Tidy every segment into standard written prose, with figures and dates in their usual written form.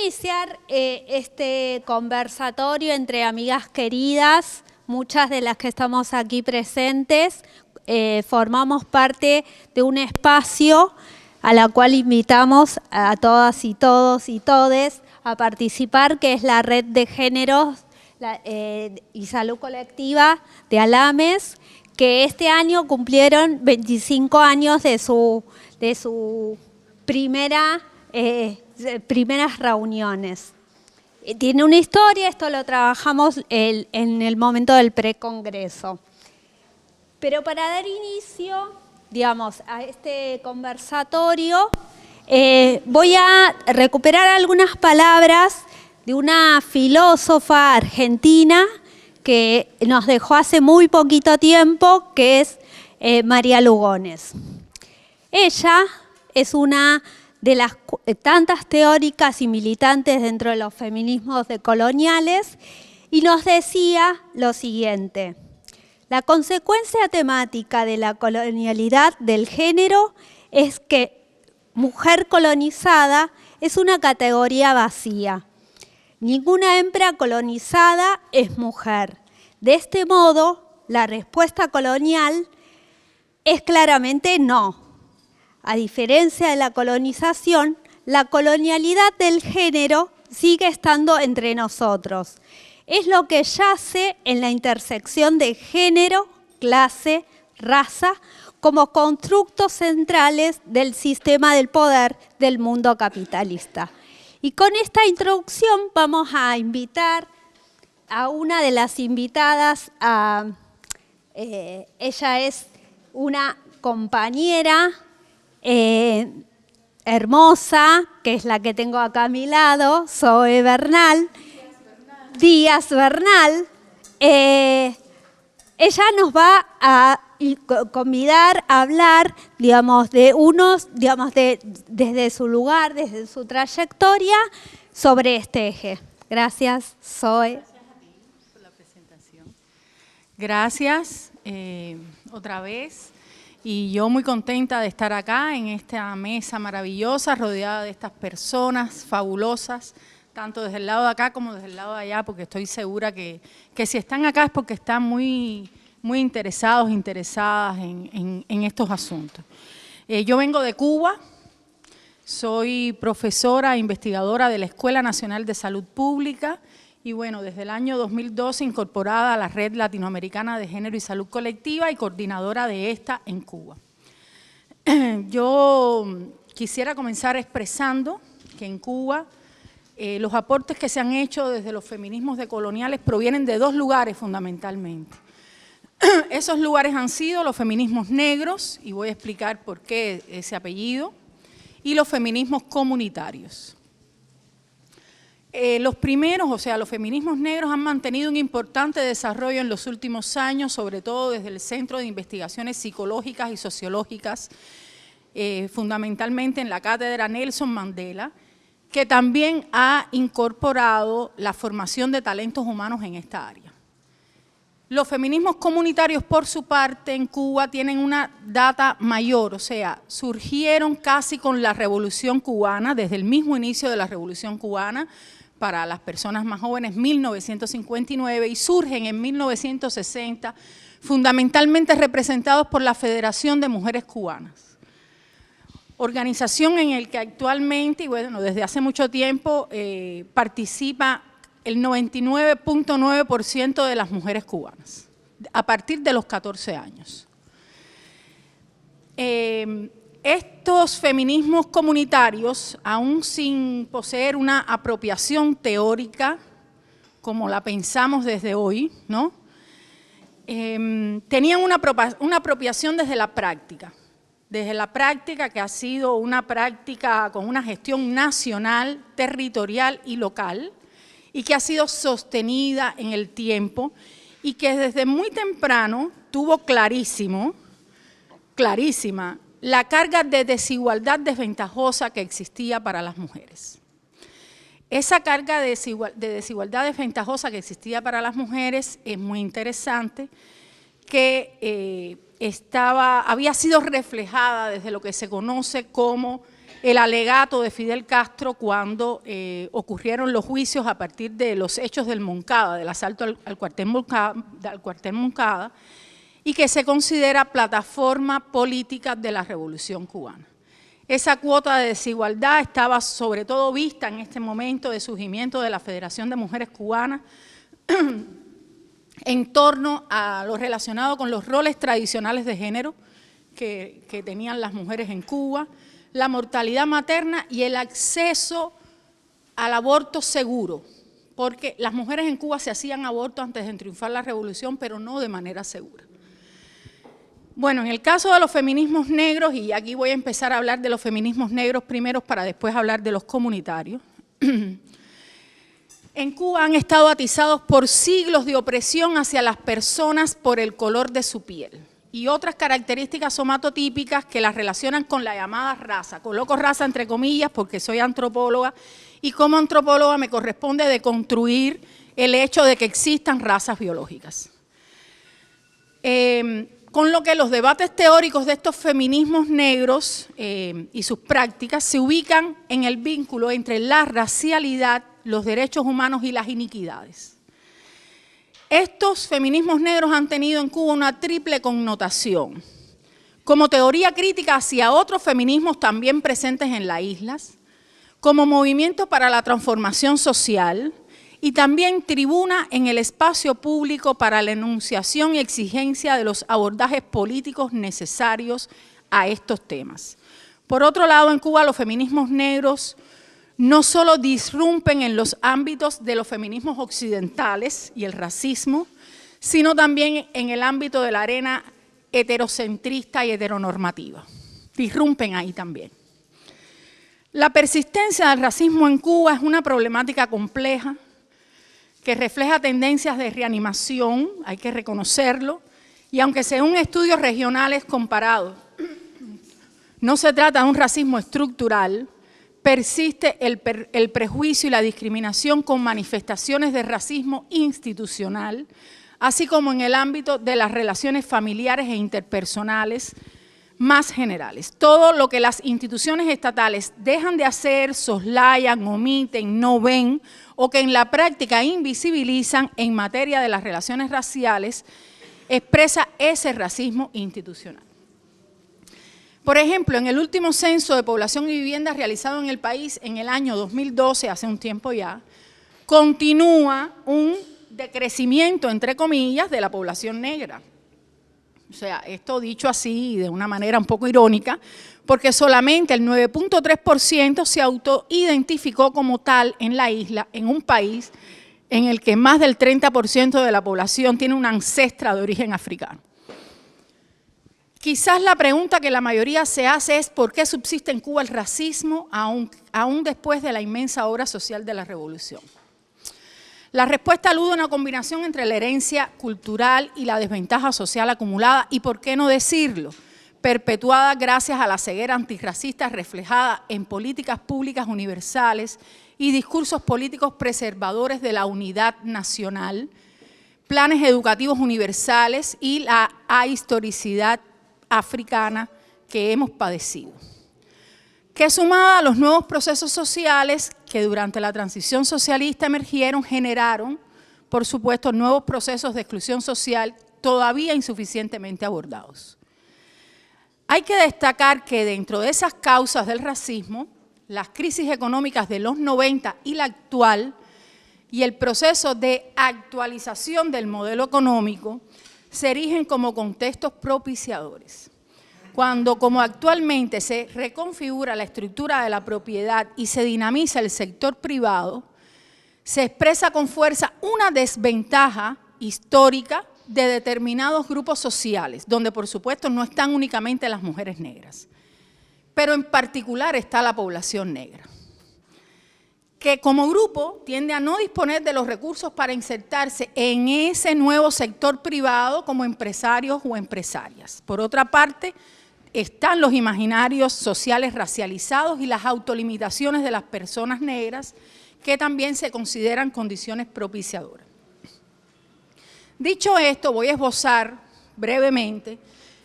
iniciar este conversatorio entre amigas queridas. Muchas de las que estamos aquí presentes formamos parte de un espacio a la cual invitamos a todas y todos y todes a participar, que es la Red de Géneros y Salud Colectiva de Alames, que este año cumplieron 25 años de su primeras reuniones. Tiene una historia, esto lo trabajamos en el momento del precongreso. Pero para dar inicio, digamos, a este conversatorio, voy a recuperar algunas palabras de una filósofa argentina que nos dejó hace muy poquito tiempo, que es María Lugones. Ella es una de las tantas teóricas y militantes dentro de los feminismos decoloniales y nos decía lo siguiente: la consecuencia temática de la colonialidad del género es que mujer colonizada es una categoría vacía. Ninguna hembra colonizada es mujer. De este modo, la respuesta colonial es claramente no. A diferencia de la colonización, la colonialidad del género sigue estando entre nosotros. Es lo que yace en la intersección de género, clase, raza, como constructos centrales del sistema del poder del mundo capitalista. Y con esta introducción vamos a invitar a una de las invitadas. Ella es una compañera hermosa, que es la que tengo acá a mi lado, Zoe Díaz Bernal. Ella nos va a convidar a hablar, digamos, desde su lugar, desde su trayectoria, sobre este eje. Gracias, Zoe. Gracias a ti por la presentación. Gracias otra vez. Y yo muy contenta de estar acá en esta mesa maravillosa, rodeada de estas personas fabulosas, tanto desde el lado de acá como desde el lado de allá, porque estoy segura que si están acá es porque están muy interesados, interesadas en estos asuntos. Yo vengo de Cuba, soy profesora e investigadora de la Escuela Nacional de Salud Pública y bueno, desde el año 2012 incorporada a la Red Latinoamericana de Género y Salud Colectiva y coordinadora de esta en Cuba. Yo quisiera comenzar expresando que en Cuba los aportes que se han hecho desde los feminismos decoloniales provienen de dos lugares fundamentalmente. Esos lugares han sido los feminismos negros, y voy a explicar por qué ese apellido, y los feminismos comunitarios. Los primeros, o sea, los feminismos negros han mantenido un importante desarrollo en los últimos años, sobre todo desde el Centro de Investigaciones Psicológicas y Sociológicas, fundamentalmente en la Cátedra Nelson Mandela, que también ha incorporado la formación de talentos humanos en esta área. Los feminismos comunitarios, por su parte, en Cuba tienen una data mayor, o sea, surgieron casi con la Revolución Cubana, desde el mismo inicio de la Revolución Cubana, para las personas más jóvenes, 1959, y surgen en 1960, fundamentalmente representados por la Federación de Mujeres Cubanas. Organización en la que actualmente, y bueno, desde hace mucho tiempo, participa el 99.9% de las mujeres cubanas, a partir de los 14 años. Estos feminismos comunitarios, aún sin poseer una apropiación teórica, como la pensamos desde hoy, ¿no? Tenían una apropiación desde la práctica que ha sido una práctica con una gestión nacional, territorial y local, y que ha sido sostenida en el tiempo y que desde muy temprano tuvo clarísima la carga de desigualdad desventajosa que existía para las mujeres. Esa carga de desigualdad desventajosa que existía para las mujeres es muy interesante, que había sido reflejada desde lo que se conoce como el alegato de Fidel Castro cuando ocurrieron los juicios a partir de los hechos del Moncada, del asalto al cuartel Moncada, y que se considera plataforma política de la Revolución Cubana. Esa cuota de desigualdad estaba sobre todo vista en este momento de surgimiento de la Federación de Mujeres Cubanas en torno a lo relacionado con los roles tradicionales de género que tenían las mujeres en Cuba, la mortalidad materna y el acceso al aborto seguro, porque las mujeres en Cuba se hacían aborto antes de triunfar la revolución, pero no de manera segura. Bueno, en el caso de los feminismos negros, y aquí voy a empezar a hablar de los feminismos negros primero para después hablar de los comunitarios, en Cuba han estado atizados por siglos de opresión hacia las personas por el color de su piel y otras características somatotípicas que las relacionan con la llamada raza. Coloco raza entre comillas porque soy antropóloga y como antropóloga me corresponde deconstruir el hecho de que existan razas biológicas. Con lo que los debates teóricos de estos feminismos negros y sus prácticas se ubican en el vínculo entre la racialidad, los derechos humanos y las iniquidades. Estos feminismos negros han tenido en Cuba una triple connotación, como teoría crítica hacia otros feminismos también presentes en las islas, como movimiento para la transformación social y también tribuna en el espacio público para la enunciación y exigencia de los abordajes políticos necesarios a estos temas. Por otro lado, en Cuba los feminismos negros no solo disrumpen en los ámbitos de los feminismos occidentales y el racismo, sino también en el ámbito de la arena heterocentrista y heteronormativa. Disrumpen ahí también. La persistencia del racismo en Cuba es una problemática compleja que refleja tendencias de reanimación, hay que reconocerlo, y aunque según estudios regionales comparados no se trata de un racismo estructural, persiste el prejuicio y la discriminación con manifestaciones de racismo institucional, así como en el ámbito de las relaciones familiares e interpersonales más generales. Todo lo que las instituciones estatales dejan de hacer, soslayan, omiten, no ven o que en la práctica invisibilizan en materia de las relaciones raciales, expresa ese racismo institucional. Por ejemplo, en el último censo de población y vivienda realizado en el país en el año 2012, hace un tiempo ya, continúa un decrecimiento, entre comillas, de la población negra. O sea, esto dicho así de una manera un poco irónica, porque solamente el 9.3% se autoidentificó como tal en la isla, en un país en el que más del 30% de la población tiene una ancestra de origen africano. Quizás la pregunta que la mayoría se hace es ¿por qué subsiste en Cuba el racismo aún después de la inmensa obra social de la revolución? La respuesta alude a una combinación entre la herencia cultural y la desventaja social acumulada y, por qué no decirlo, perpetuada gracias a la ceguera antirracista reflejada en políticas públicas universales y discursos políticos preservadores de la unidad nacional, planes educativos universales y la ahistoricidad africana que hemos padecido, que sumada a los nuevos procesos sociales que durante la transición socialista emergieron, generaron, por supuesto, nuevos procesos de exclusión social todavía insuficientemente abordados. Hay que destacar que dentro de esas causas del racismo, las crisis económicas de los 90 y la actual, y el proceso de actualización del modelo económico, se erigen como contextos propiciadores. Cuando, como actualmente, se reconfigura la estructura de la propiedad y se dinamiza el sector privado, se expresa con fuerza una desventaja histórica de determinados grupos sociales, donde por supuesto no están únicamente las mujeres negras, pero en particular está la población negra, que como grupo tiende a no disponer de los recursos para insertarse en ese nuevo sector privado como empresarios o empresarias. Por otra parte, están los imaginarios sociales racializados y las autolimitaciones de las personas negras, que también se consideran condiciones propiciadoras. Dicho esto, voy a esbozar brevemente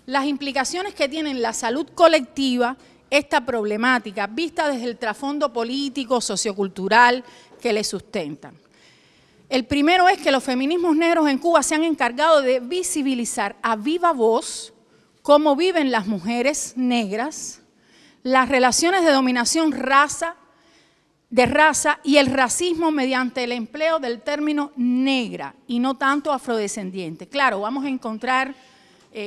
las implicaciones que tienen la salud colectiva esta problemática vista desde el trasfondo político, sociocultural que le sustentan. El primero es que los feminismos negros en Cuba se han encargado de visibilizar a viva voz cómo viven las mujeres negras, las relaciones de dominación de raza y el racismo mediante el empleo del término negra y no tanto afrodescendiente. Claro, vamos a encontrar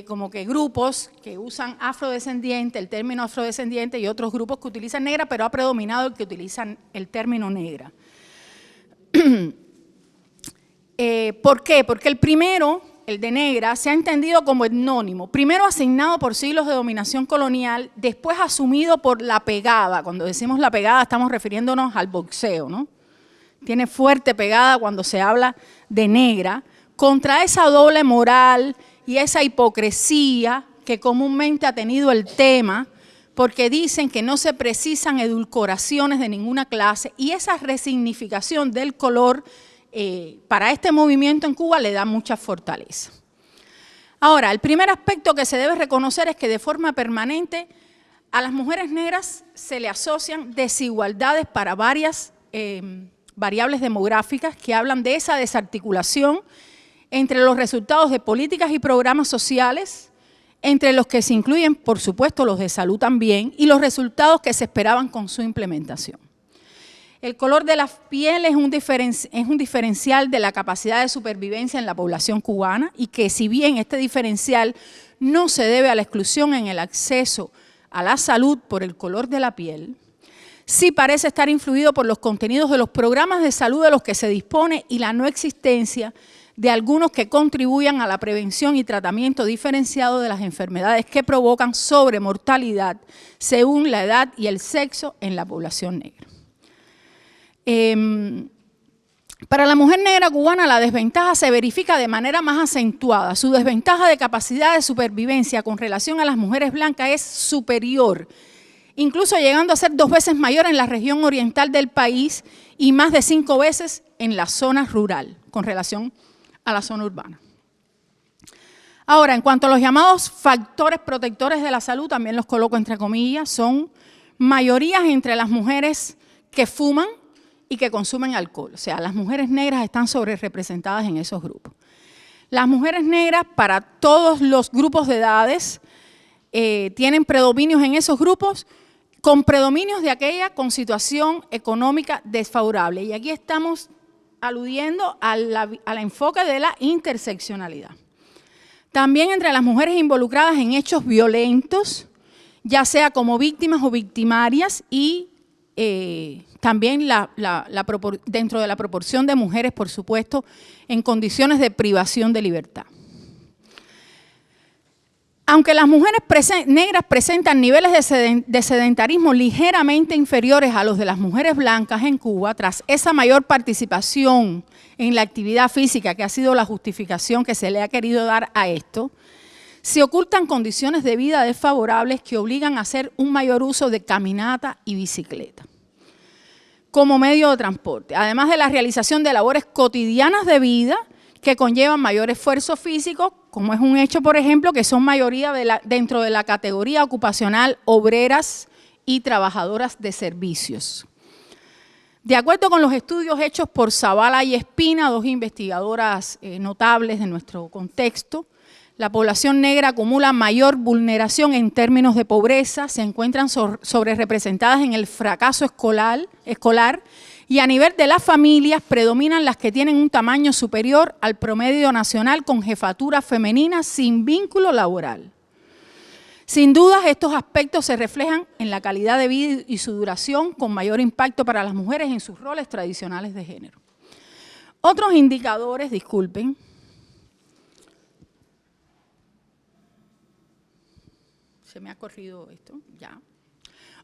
como que grupos que usan afrodescendiente, el término afrodescendiente, y otros grupos que utilizan negra, pero ha predominado el que utilizan el término negra. ¿Por qué? Porque el primero, el de negra, se ha entendido como etnónimo, primero asignado por siglos de dominación colonial, después asumido por la pegada. Cuando decimos la pegada estamos refiriéndonos al boxeo, ¿no? Tiene fuerte pegada cuando se habla de negra, contra esa doble moral y esa hipocresía que comúnmente ha tenido el tema, porque dicen que no se precisan edulcoraciones de ninguna clase, y esa resignificación del color para este movimiento en Cuba le da mucha fortaleza. Ahora, el primer aspecto que se debe reconocer es que de forma permanente a las mujeres negras se le asocian desigualdades para varias variables demográficas que hablan de esa desarticulación entre los resultados de políticas y programas sociales, entre los que se incluyen, por supuesto, los de salud también, y los resultados que se esperaban con su implementación. El color de la piel es un diferencial de la capacidad de supervivencia en la población cubana, y que si bien este diferencial no se debe a la exclusión en el acceso a la salud por el color de la piel, sí parece estar influido por los contenidos de los programas de salud de los que se dispone y la no existencia de algunos que contribuyan a la prevención y tratamiento diferenciado de las enfermedades que provocan sobremortalidad según la edad y el sexo en la población negra. Para la mujer negra cubana la desventaja se verifica de manera más acentuada. Su desventaja de capacidad de supervivencia con relación a las mujeres blancas es superior, incluso llegando a ser 2 veces mayor en la región oriental del país y más de 5 veces en la zona rural con relación a la zona urbana. Ahora, en cuanto a los llamados factores protectores de la salud, también los coloco entre comillas, son mayorías entre las mujeres que fuman y que consumen alcohol. O sea, las mujeres negras están sobrerepresentadas en esos grupos. Las mujeres negras, para todos los grupos de edades, tienen predominios en esos grupos, con predominios de aquella con situación económica desfavorable. Y aquí estamos aludiendo al enfoque de la interseccionalidad. También entre las mujeres involucradas en hechos violentos, ya sea como víctimas o victimarias, y también dentro de la proporción de mujeres, por supuesto, en condiciones de privación de libertad. Aunque las mujeres negras presentan niveles de sedentarismo ligeramente inferiores a los de las mujeres blancas en Cuba, tras esa mayor participación en la actividad física, que ha sido la justificación que se le ha querido dar a esto, se ocultan condiciones de vida desfavorables que obligan a hacer un mayor uso de caminata y bicicleta como medio de transporte, además de la realización de labores cotidianas de vida que conllevan mayor esfuerzo físico, como es un hecho, por ejemplo, que son mayoría dentro de la categoría ocupacional obreras y trabajadoras de servicios. De acuerdo con los estudios hechos por Zavala y Espina, 2 investigadoras notables de nuestro contexto, la población negra acumula mayor vulneración en términos de pobreza, se encuentran sobrerepresentadas en el fracaso escolar y a nivel de las familias predominan las que tienen un tamaño superior al promedio nacional con jefatura femenina sin vínculo laboral. Sin dudas, estos aspectos se reflejan en la calidad de vida y su duración, con mayor impacto para las mujeres en sus roles tradicionales de género. Otros indicadores, disculpen, se me ha corrido esto, ya.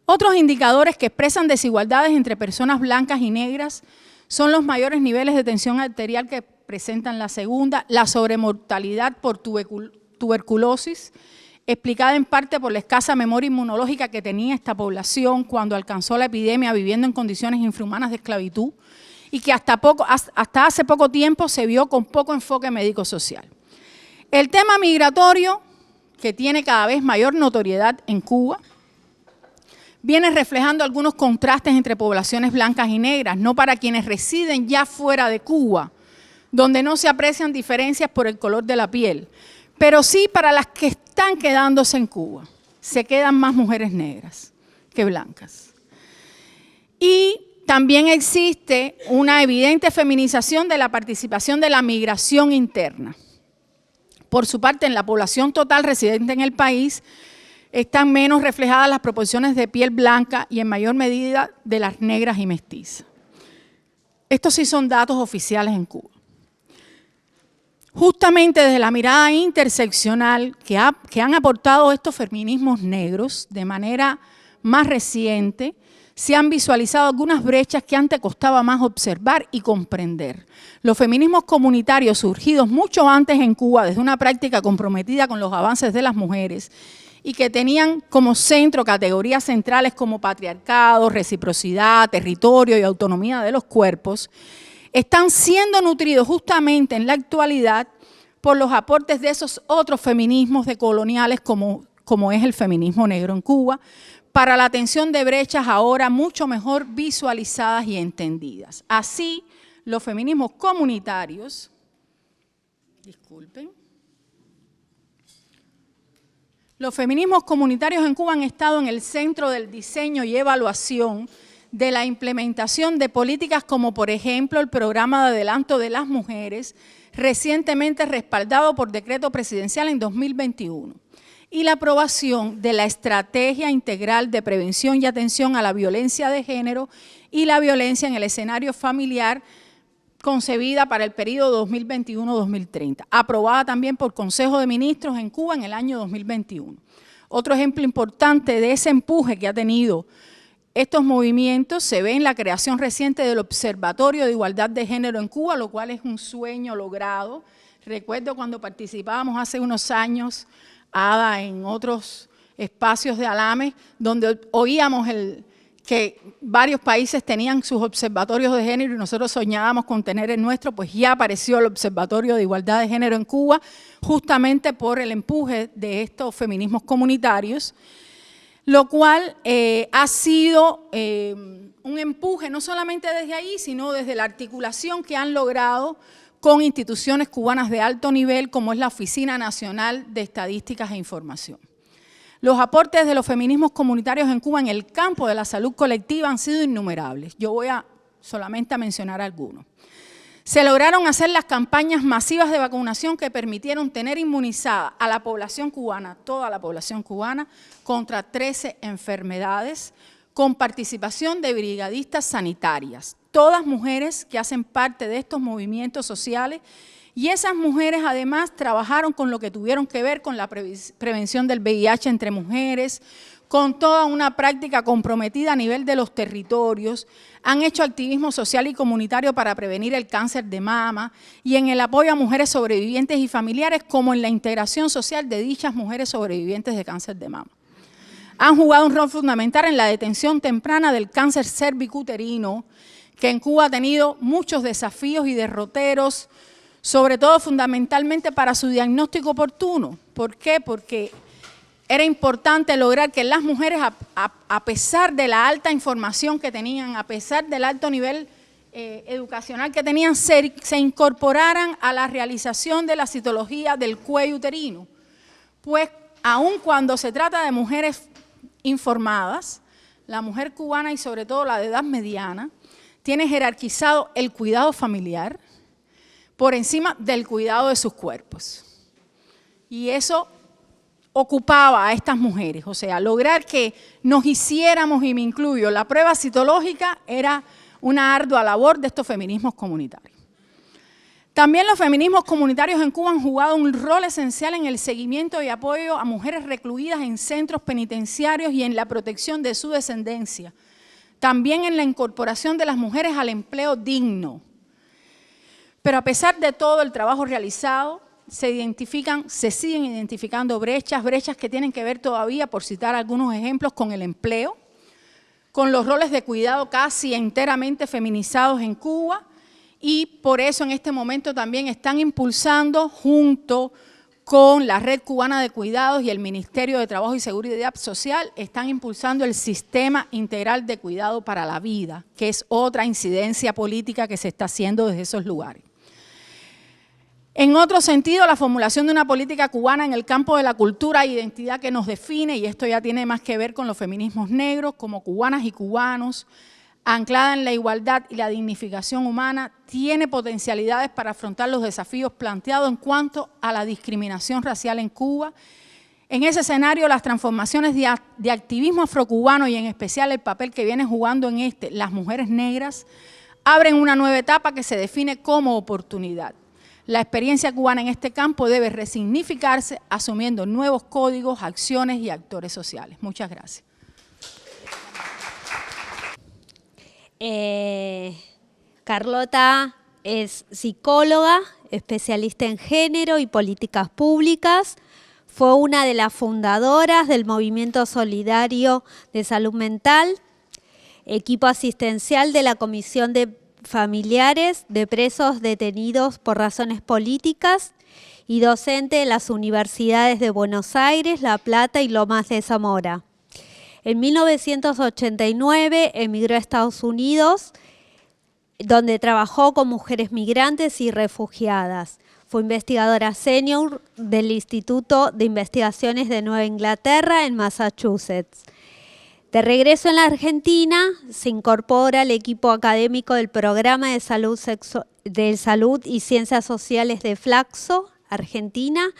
Otros indicadores que expresan desigualdades entre personas blancas y negras son los mayores niveles de tensión arterial que presentan la segunda, la sobremortalidad por tuberculosis, explicada en parte por la escasa memoria inmunológica que tenía esta población cuando alcanzó la epidemia viviendo en condiciones infrahumanas de esclavitud y que hasta hace poco tiempo se vio con poco enfoque médico-social. El tema migratorio, que tiene cada vez mayor notoriedad en Cuba, viene reflejando algunos contrastes entre poblaciones blancas y negras, no para quienes residen ya fuera de Cuba, donde no se aprecian diferencias por el color de la piel, pero sí para las que están quedándose en Cuba. Se quedan más mujeres negras que blancas. Y también existe una evidente feminización de la participación de la migración interna. Por su parte, en la población total residente en el país, están menos reflejadas las proporciones de piel blanca y en mayor medida de las negras y mestizas. Estos sí son datos oficiales en Cuba. Justamente desde la mirada interseccional que han aportado estos feminismos negros de manera más reciente, se han visualizado algunas brechas que antes costaba más observar y comprender. Los feminismos comunitarios surgidos mucho antes en Cuba, desde una práctica comprometida con los avances de las mujeres y que tenían como centro categorías centrales como patriarcado, reciprocidad, territorio y autonomía de los cuerpos, están siendo nutridos justamente en la actualidad por los aportes de esos otros feminismos decoloniales como es el feminismo negro en Cuba, para la atención de brechas ahora mucho mejor visualizadas y entendidas. Así, los feminismos comunitarios, los feminismos comunitarios en Cuba han estado en el centro del diseño y evaluación de la implementación de políticas como, por ejemplo, el Programa de Adelanto de las Mujeres, recientemente respaldado por decreto presidencial en 2021. Y la aprobación de la Estrategia Integral de Prevención y Atención a la Violencia de Género y la Violencia en el Escenario Familiar, concebida para el periodo 2021-2030, aprobada también por Consejo de Ministros en Cuba en el año 2021. Otro ejemplo importante de ese empuje que ha tenido estos movimientos se ve en la creación reciente del Observatorio de Igualdad de Género en Cuba, lo cual es un sueño logrado. Recuerdo cuando participábamos hace unos años, Ada, en otros espacios de Alame, donde oíamos que varios países tenían sus observatorios de género y nosotros soñábamos con tener el nuestro, pues ya apareció el Observatorio de Igualdad de Género en Cuba, justamente por el empuje de estos feminismos comunitarios, lo cual ha sido un empuje no solamente desde ahí, sino desde la articulación que han logrado con instituciones cubanas de alto nivel, como es la Oficina Nacional de Estadísticas e Información. Los aportes de los feminismos comunitarios en Cuba en el campo de la salud colectiva han sido innumerables. Yo voy solamente a mencionar algunos. Se lograron hacer las campañas masivas de vacunación que permitieron tener inmunizada a la población cubana, toda la población cubana, contra 13 enfermedades, con participación de brigadistas sanitarias, todas mujeres que hacen parte de estos movimientos sociales, y esas mujeres además trabajaron con lo que tuvieron que ver con la prevención del VIH entre mujeres, con toda una práctica comprometida a nivel de los territorios, han hecho activismo social y comunitario para prevenir el cáncer de mama y en el apoyo a mujeres sobrevivientes y familiares, como en la integración social de dichas mujeres sobrevivientes de cáncer de mama. Han jugado un rol fundamental en la detención temprana del cáncer cervicuterino, que en Cuba ha tenido muchos desafíos y derroteros, sobre todo fundamentalmente para su diagnóstico oportuno. ¿Por qué? Porque era importante lograr que las mujeres, a pesar de la alta información que tenían, a pesar del alto nivel educacional que tenían, se incorporaran a la realización de la citología del cuello uterino. Pues aun cuando se trata de mujeres informadas, la mujer cubana y sobre todo la de edad mediana, tiene jerarquizado el cuidado familiar por encima del cuidado de sus cuerpos. Y eso ocupaba a estas mujeres, o sea, lograr que nos hiciéramos, y me incluyo, la prueba citológica era una ardua labor de estos feminismos comunitarios. También los feminismos comunitarios en Cuba han jugado un rol esencial en el seguimiento y apoyo a mujeres recluidas en centros penitenciarios y en la protección de su descendencia. También en la incorporación de las mujeres al empleo digno. Pero a pesar de todo el trabajo realizado, se siguen identificando brechas que tienen que ver todavía, por citar algunos ejemplos, con el empleo, con los roles de cuidado casi enteramente feminizados en Cuba, y por eso en este momento también están impulsando, junto con la Red Cubana de Cuidados y el Ministerio de Trabajo y Seguridad Social, están impulsando el Sistema Integral de Cuidado para la Vida, que es otra incidencia política que se está haciendo desde esos lugares. En otro sentido, la formulación de una política cubana en el campo de la cultura e identidad que nos define, y esto ya tiene más que ver con los feminismos negros, como cubanas y cubanos, anclada en la igualdad y la dignificación humana, tiene potencialidades para afrontar los desafíos planteados en cuanto a la discriminación racial en Cuba. En ese escenario, las transformaciones de activismo afrocubano y en especial el papel que vienen jugando en las mujeres negras, abren una nueva etapa que se define como oportunidad. La experiencia cubana en este campo debe resignificarse asumiendo nuevos códigos, acciones y actores sociales. Muchas gracias. Carlota es psicóloga, especialista en género y políticas públicas. Fue una de las fundadoras del Movimiento Solidario de Salud Mental, equipo asistencial de la Comisión de Familiares de Presos Detenidos por Razones Políticas y docente de las universidades de Buenos Aires, La Plata y Lomas de Zamora. En 1989 emigró a Estados Unidos, donde trabajó con mujeres migrantes y refugiadas. Fue investigadora senior del Instituto de Investigaciones de Nueva Inglaterra en Massachusetts. De regreso en la Argentina, se incorpora al equipo académico del Programa de Salud y Ciencias Sociales de Flaxo, Argentina,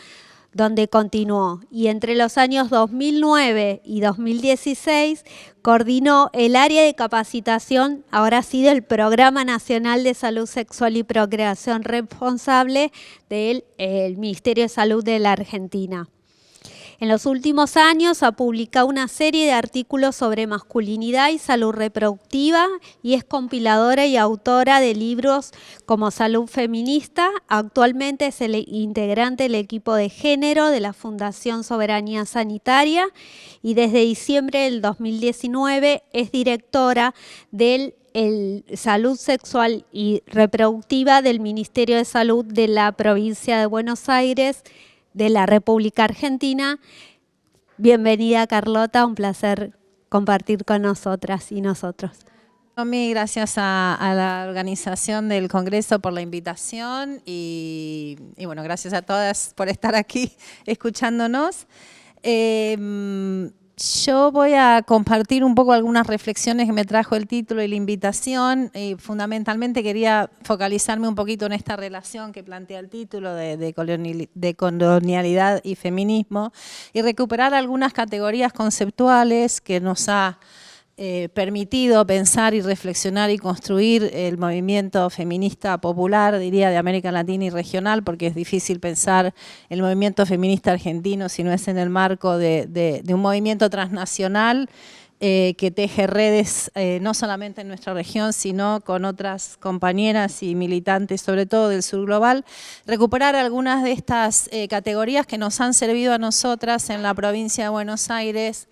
donde continuó, y entre los años 2009 y 2016 coordinó el área de capacitación, ahora sí, del Programa Nacional de Salud Sexual y Procreación Responsable del Ministerio de Salud de la Argentina. En los últimos años ha publicado una serie de artículos sobre masculinidad y salud reproductiva y es compiladora y autora de libros como Salud Feminista. Actualmente es el integrante del equipo de género de la Fundación Soberanía Sanitaria y desde diciembre del 2019 es directora del Salud Sexual y Reproductiva del Ministerio de Salud de la provincia de Buenos Aires, de la República Argentina. Bienvenida, Carlota, un placer compartir con nosotras y nosotros. Tommy, gracias a la organización del Congreso por la invitación y bueno, gracias a todas por estar aquí escuchándonos. Yo voy a compartir un poco algunas reflexiones que me trajo el título y la invitación. Fundamentalmente quería focalizarme un poquito en esta relación que plantea el título de colonialidad y feminismo y recuperar algunas categorías conceptuales que nos ha permitido pensar y reflexionar y construir el movimiento feminista popular, diría, de América Latina y regional, porque es difícil pensar el movimiento feminista argentino si no es en el marco de un movimiento transnacional que teje redes no solamente en nuestra región, sino con otras compañeras y militantes, sobre todo del sur global. Recuperar algunas de estas categorías que nos han servido a nosotras en la provincia de Buenos Aires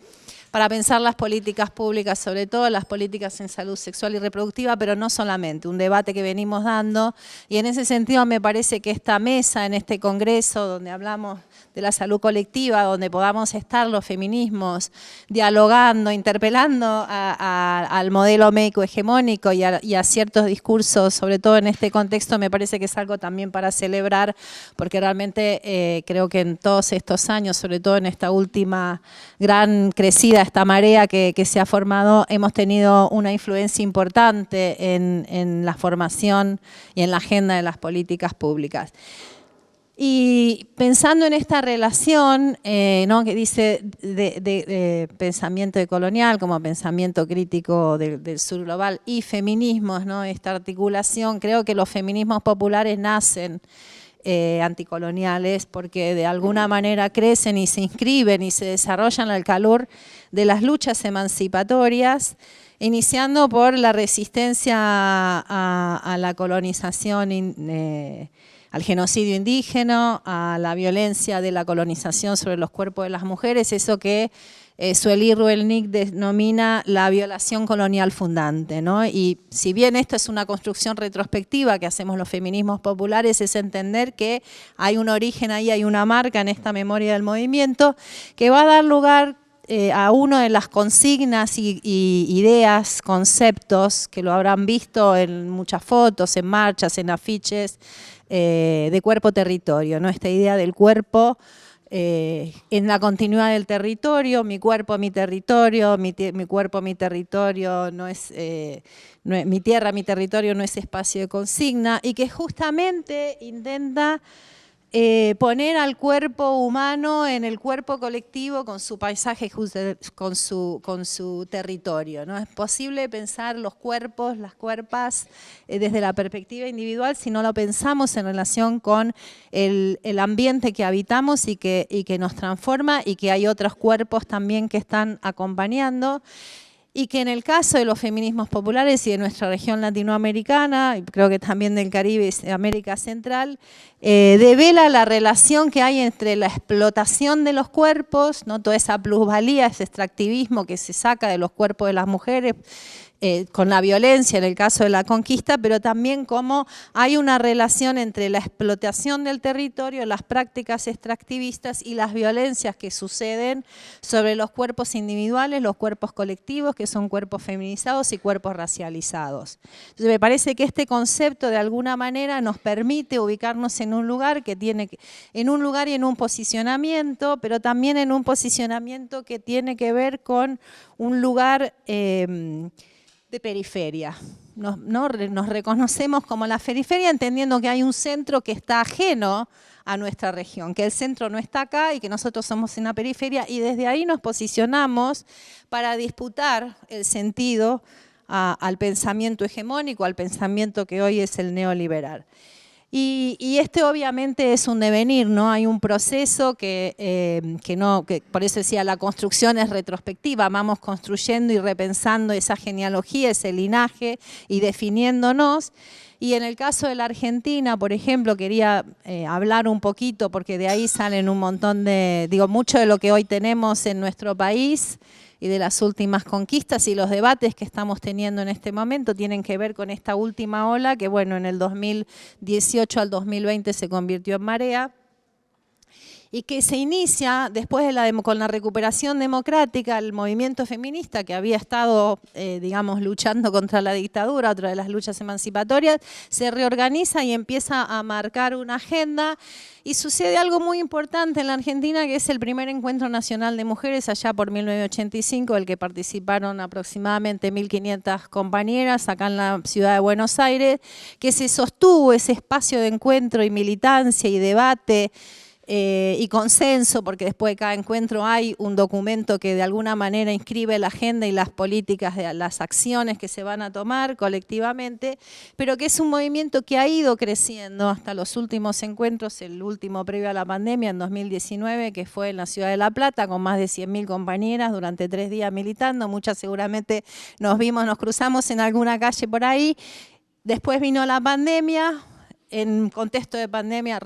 para pensar las políticas públicas, sobre todo las políticas en salud sexual y reproductiva, pero no solamente, un debate que venimos dando. Y en ese sentido me parece que esta mesa, en este congreso donde hablamos de la salud colectiva, donde podamos estar los feminismos dialogando, interpelando al modelo médico hegemónico y a ciertos discursos, sobre todo en este contexto, me parece que es algo también para celebrar, porque realmente creo que en todos estos años, sobre todo en esta última gran crecida, esta marea que se ha formado, hemos tenido una influencia importante en la formación y en la agenda de las políticas públicas. Y pensando en esta relación, ¿no?, que dice de pensamiento decolonial como pensamiento crítico del sur global y feminismos, ¿no?, esta articulación, creo que los feminismos populares nacen anticoloniales porque de alguna manera crecen y se inscriben y se desarrollan al calor de las luchas emancipatorias, iniciando por la resistencia a la colonización al genocidio indígena, a la violencia de la colonización sobre los cuerpos de las mujeres, eso que Sueli Ruelnik denomina la violación colonial fundante, ¿no? Y si bien esto es una construcción retrospectiva que hacemos los feminismos populares, es entender que hay un origen ahí, hay una marca en esta memoria del movimiento que va a dar lugar a uno de las consignas y ideas, conceptos, que lo habrán visto en muchas fotos, en marchas, en afiches, de cuerpo-territorio, ¿no? Esta idea del cuerpo en la continuidad del territorio, mi cuerpo, mi territorio, mi cuerpo, mi territorio, mi tierra, mi territorio no es espacio de consigna, y que justamente intenta poner al cuerpo humano en el cuerpo colectivo con su paisaje, con su territorio, ¿no? Es posible pensar los cuerpos, las cuerpas desde la perspectiva individual si no lo pensamos en relación con el ambiente que habitamos y que nos transforma, y que hay otros cuerpos también que están acompañando. Y que en el caso de los feminismos populares y de nuestra región latinoamericana, y creo que también del Caribe y América Central, devela la relación que hay entre la explotación de los cuerpos, ¿no? Toda esa plusvalía, ese extractivismo que se saca de los cuerpos de las mujeres, con la violencia en el caso de la conquista, pero también cómo hay una relación entre la explotación del territorio, las prácticas extractivistas y las violencias que suceden sobre los cuerpos individuales, los cuerpos colectivos, que son cuerpos feminizados y cuerpos racializados. Entonces me parece que este concepto de alguna manera nos permite ubicarnos en un lugar en un lugar y en un posicionamiento, pero también en un posicionamiento que tiene que ver con un lugar de periferia. Nos reconocemos como la periferia, entendiendo que hay un centro que está ajeno a nuestra región, que el centro no está acá y que nosotros somos en la periferia, y desde ahí nos posicionamos para disputar el sentido al pensamiento hegemónico, al pensamiento que hoy es el neoliberal. Y este obviamente es un devenir, ¿no? Hay un proceso que por eso decía, la construcción es retrospectiva, vamos construyendo y repensando esa genealogía, ese linaje y definiéndonos. Y en el caso de la Argentina, por ejemplo, quería hablar un poquito, porque de ahí salen un montón mucho de lo que hoy tenemos en nuestro país y de las últimas conquistas, y los debates que estamos teniendo en este momento tienen que ver con esta última ola que, bueno, en el 2018 al 2020 se convirtió en marea, y que se inicia después con la recuperación democrática. El movimiento feminista, que había estado, luchando contra la dictadura, otra de las luchas emancipatorias, se reorganiza y empieza a marcar una agenda, y sucede algo muy importante en la Argentina, que es el primer encuentro nacional de mujeres allá por 1985, el que participaron aproximadamente 1.500 compañeras acá en la ciudad de Buenos Aires, que se sostuvo ese espacio de encuentro y militancia y debate y consenso, porque después de cada encuentro hay un documento que de alguna manera inscribe la agenda y las políticas, las acciones que se van a tomar colectivamente, pero que es un movimiento que ha ido creciendo hasta los últimos encuentros, el último previo a la pandemia en 2019, que fue en la ciudad de La Plata, con más de 100.000 compañeras durante 3 días militando. Muchas seguramente nos cruzamos en alguna calle por ahí. Después vino la pandemia. En contexto de pandemia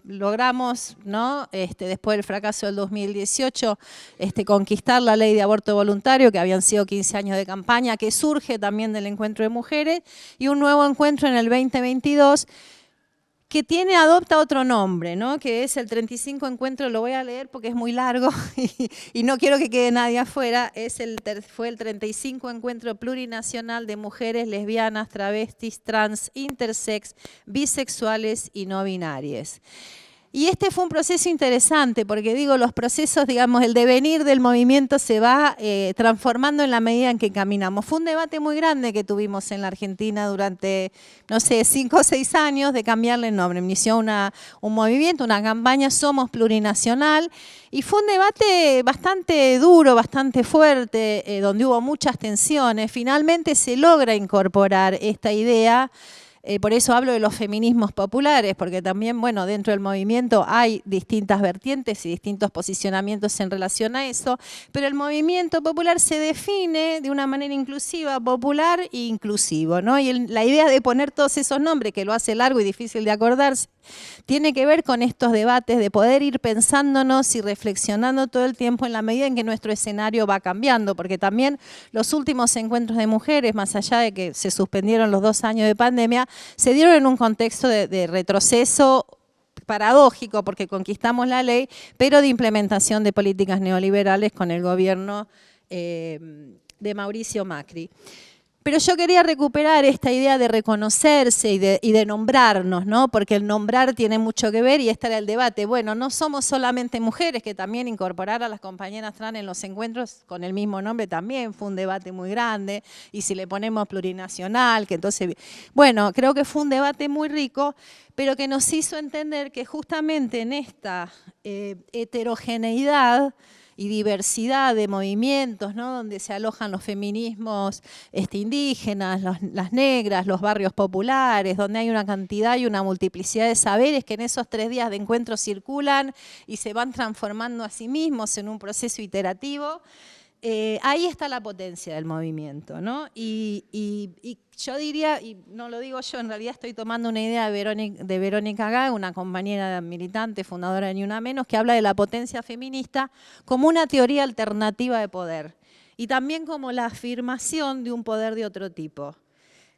logramos, ¿no? Después del fracaso del 2018, conquistar la ley de aborto voluntario, que habían sido 15 años de campaña, que surge también del encuentro de mujeres, y un nuevo encuentro en el 2022, que adopta otro nombre, ¿no? Que es el 35 encuentro, lo voy a leer porque es muy largo y no quiero que quede nadie afuera. Fue el 35 encuentro plurinacional de mujeres lesbianas, travestis, trans, intersex, bisexuales y no binarias. Y fue un proceso interesante, porque los procesos, el devenir del movimiento se va transformando en la medida en que caminamos. Fue un debate muy grande que tuvimos en la Argentina durante, 5 o 6 años, de cambiarle el nombre. Inició un movimiento, una campaña, Somos Plurinacional, y fue un debate bastante duro, bastante fuerte, donde hubo muchas tensiones. Finalmente se logra incorporar esta idea Por eso hablo de los feminismos populares, porque también, bueno, dentro del movimiento hay distintas vertientes y distintos posicionamientos en relación a eso, pero el movimiento popular se define de una manera inclusiva, popular e inclusivo, ¿no? Y la idea de poner todos esos nombres, que lo hace largo y difícil de acordarse, tiene que ver con estos debates de poder ir pensándonos y reflexionando todo el tiempo en la medida en que nuestro escenario va cambiando, porque también los últimos encuentros de mujeres, más allá de que se suspendieron los 2 años de pandemia, se dieron en un contexto de retroceso paradójico, porque conquistamos la ley, pero de implementación de políticas neoliberales con el gobierno de Mauricio Macri. Pero yo quería recuperar esta idea de reconocerse y de nombrarnos, ¿no? Porque el nombrar tiene mucho que ver y este era el debate. Bueno, no somos solamente mujeres, que también incorporar a las compañeras trans en los encuentros con el mismo nombre también fue un debate muy grande. Y si le ponemos plurinacional, que entonces... Bueno, creo que fue un debate muy rico, pero que nos hizo entender que justamente en esta heterogeneidad y diversidad de movimientos, ¿no? Donde se alojan los feminismos indígenas, las negras, los barrios populares, donde hay una cantidad y una multiplicidad de saberes que en esos 3 días de encuentro circulan y se van transformando a sí mismos en un proceso iterativo. Ahí está la potencia del movimiento, ¿no? Y yo diría, y no lo digo yo, en realidad estoy tomando una idea de Verónica Gag, una compañera militante, fundadora de Ni Una Menos, que habla de la potencia feminista como una teoría alternativa de poder y también como la afirmación de un poder de otro tipo.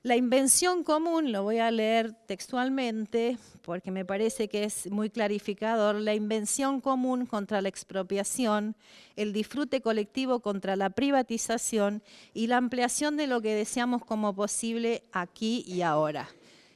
La invención común, lo voy a leer textualmente porque me parece que es muy clarificador, la invención común contra la expropiación, el disfrute colectivo contra la privatización y la ampliación de lo que deseamos como posible aquí y ahora.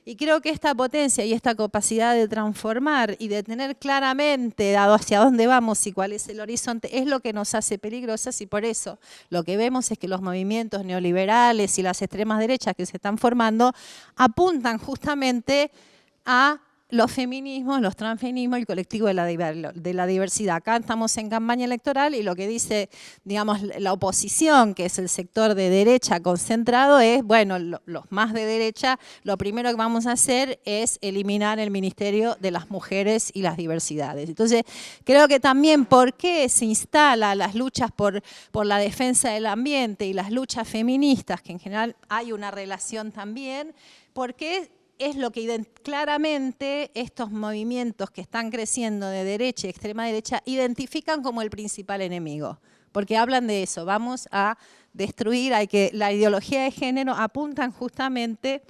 Y creo que esta potencia y esta capacidad de transformar y de tener claramente dado hacia dónde vamos y cuál es el horizonte es lo que nos hace peligrosas y por eso lo que vemos es que los movimientos neoliberales y las extremas derechas que se están formando apuntan justamente a los feminismos, los transfeminismos, el colectivo de la diversidad. Acá estamos en campaña electoral y lo que dice, digamos, la oposición, que es el sector de derecha concentrado, es, bueno, los más de derecha, lo primero que vamos a hacer es eliminar el Ministerio de las Mujeres y las Diversidades. Entonces, creo que también por qué se instalan las luchas por la defensa del ambiente y las luchas feministas, que en general hay una relación también, porque es lo que claramente estos movimientos que están creciendo de derecha y extrema derecha identifican como el principal enemigo, porque hablan de eso, vamos a destruir, la ideología de género apuntan justamente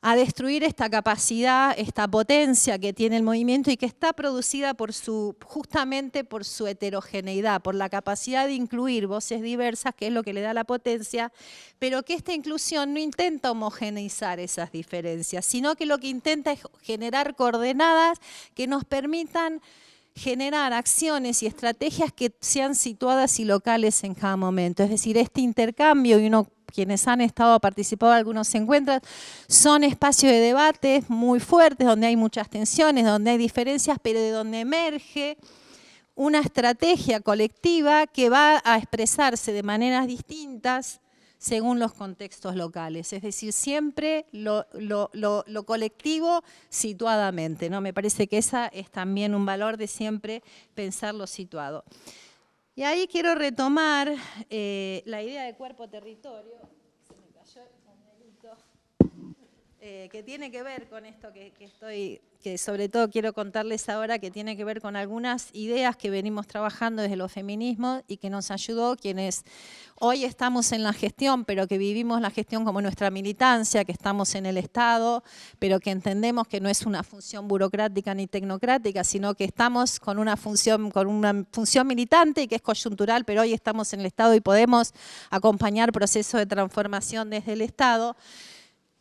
a destruir esta capacidad, esta potencia que tiene el movimiento y que está producida justamente por su heterogeneidad, por la capacidad de incluir voces diversas, que es lo que le da la potencia, pero que esta inclusión no intenta homogeneizar esas diferencias, sino que lo que intenta es generar coordenadas que nos permitan generar acciones y estrategias que sean situadas y locales en cada momento. Es decir, este intercambio, y quienes han participado en algunos encuentros, son espacios de debate muy fuertes, donde hay muchas tensiones, donde hay diferencias, pero de donde emerge una estrategia colectiva que va a expresarse de maneras distintas según los contextos locales, es decir, siempre lo colectivo situadamente, ¿no? Me parece que esa es también un valor de siempre pensarlo situado. Y ahí quiero retomar la idea de cuerpo-territorio, se me cayó el dedito, que tiene que ver con esto que sobre todo quiero contarles ahora, que tiene que ver con algunas ideas que venimos trabajando desde los feminismos y que nos ayudó quienes hoy estamos en la gestión, pero que vivimos la gestión como nuestra militancia, que estamos en el Estado, pero que entendemos que no es una función burocrática ni tecnocrática, sino que estamos con una función militante y que es coyuntural, pero hoy estamos en el Estado y podemos acompañar procesos de transformación desde el Estado.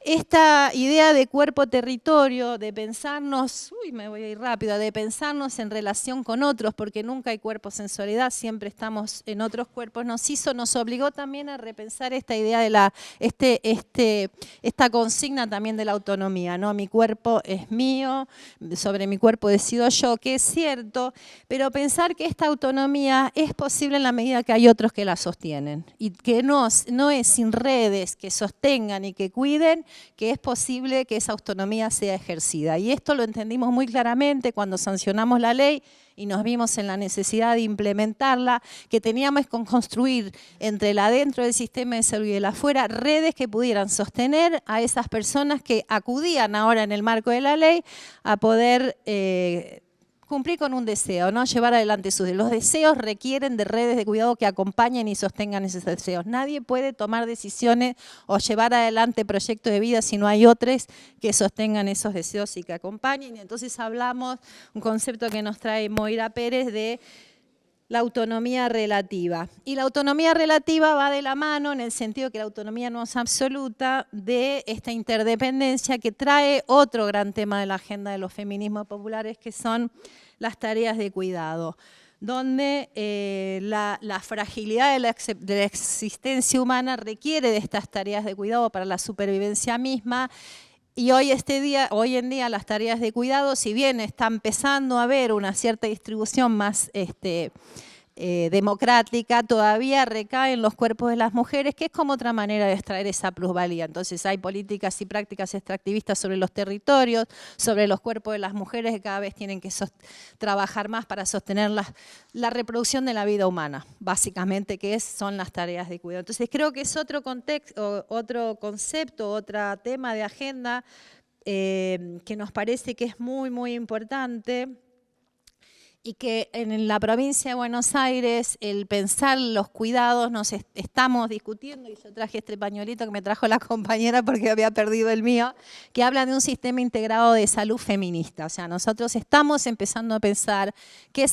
Esta idea de cuerpo-territorio, de pensarnos, me voy a ir rápido, de pensarnos en relación con otros, porque nunca hay cuerpos en soledad, siempre estamos en otros cuerpos, nos obligó también a repensar esta idea de esta consigna también de la autonomía, ¿no? Mi cuerpo es mío, sobre mi cuerpo decido yo, que es cierto, pero pensar que esta autonomía es posible en la medida que hay otros que la sostienen y que no es sin redes que sostengan y que cuiden, que es posible que esa autonomía sea ejercida. Y esto lo entendimos muy claramente cuando sancionamos la ley y nos vimos en la necesidad de implementarla, que teníamos que construir entre el adentro del sistema de salud y el afuera redes que pudieran sostener a esas personas que acudían ahora en el marco de la ley a poder cumplir con un deseo, ¿no? Llevar adelante los deseos requieren de redes de cuidado que acompañen y sostengan esos deseos. Nadie puede tomar decisiones o llevar adelante proyectos de vida si no hay otros que sostengan esos deseos y que acompañen. Y entonces hablamos, un concepto que nos trae Moira Pérez, de la autonomía relativa. Y la autonomía relativa va de la mano, en el sentido que la autonomía no es absoluta, de esta interdependencia que trae otro gran tema de la agenda de los feminismos populares, que son las tareas de cuidado, donde la fragilidad de la existencia humana requiere de estas tareas de cuidado para la supervivencia misma. Y hoy en día las tareas de cuidado, si bien está empezando a haber una cierta distribución más democrática, todavía recae en los cuerpos de las mujeres, que es como otra manera de extraer esa plusvalía. Entonces hay políticas y prácticas extractivistas sobre los territorios, sobre los cuerpos de las mujeres, que cada vez tienen que trabajar más para sostener la reproducción de la vida humana, básicamente, que son las tareas de cuidado. Entonces creo que es otro contexto, otro concepto, otro tema de agenda que nos parece que es muy, muy importante, y que en la provincia de Buenos Aires el pensar los cuidados nos estamos discutiendo, y yo traje este pañuelito que me trajo la compañera porque había perdido el mío, que habla de un sistema integrado de salud feminista. O sea, nosotros estamos empezando a pensar qué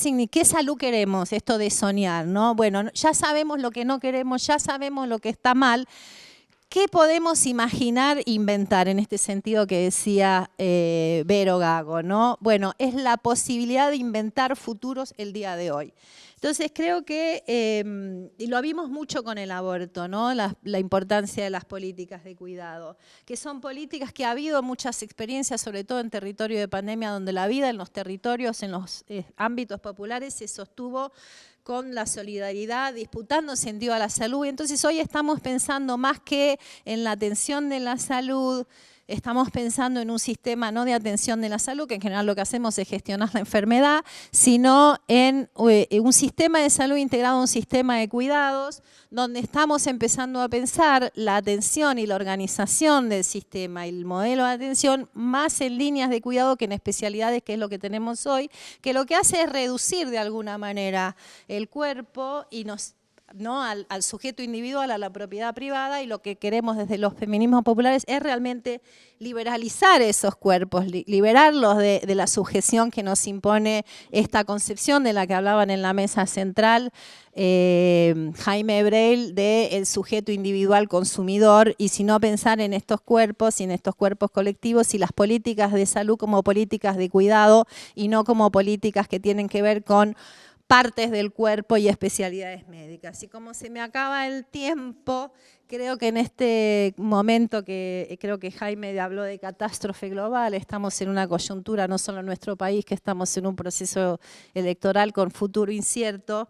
salud queremos, esto de soñar, ¿no? Bueno, ya sabemos lo que no queremos, ya sabemos lo que está mal. ¿Qué podemos imaginar e inventar en este sentido que decía Vero Gago, ¿no? Bueno, es la posibilidad de inventar futuros el día de hoy. Entonces creo que, y lo vimos mucho con el aborto, ¿no? La importancia de las políticas de cuidado, que son políticas que ha habido muchas experiencias, sobre todo en territorio de pandemia, donde la vida en los territorios, en los ámbitos populares se sostuvo con la solidaridad, disputando sentido a la salud. Y entonces hoy estamos pensando más que en la atención de la salud, estamos pensando en un sistema no de atención de la salud, que en general lo que hacemos es gestionar la enfermedad, sino en un sistema de salud integrado a un sistema de cuidados, donde estamos empezando a pensar la atención y la organización del sistema y el modelo de atención más en líneas de cuidado que en especialidades, que es lo que tenemos hoy, que lo que hace es reducir de alguna manera el cuerpo y ¿no? al sujeto individual, a la propiedad privada, y lo que queremos desde los feminismos populares es realmente liberalizar esos cuerpos, liberarlos de la sujeción que nos impone esta concepción de la que hablaban en la mesa central Jaime Breil, del sujeto individual consumidor, y si no pensar en estos cuerpos y en estos cuerpos colectivos y las políticas de salud como políticas de cuidado y no como políticas que tienen que ver con partes del cuerpo y especialidades médicas. Y como se me acaba el tiempo, creo que en este momento que creo que Jaime habló de catástrofe global, estamos en una coyuntura, no solo en nuestro país, que estamos en un proceso electoral con futuro incierto,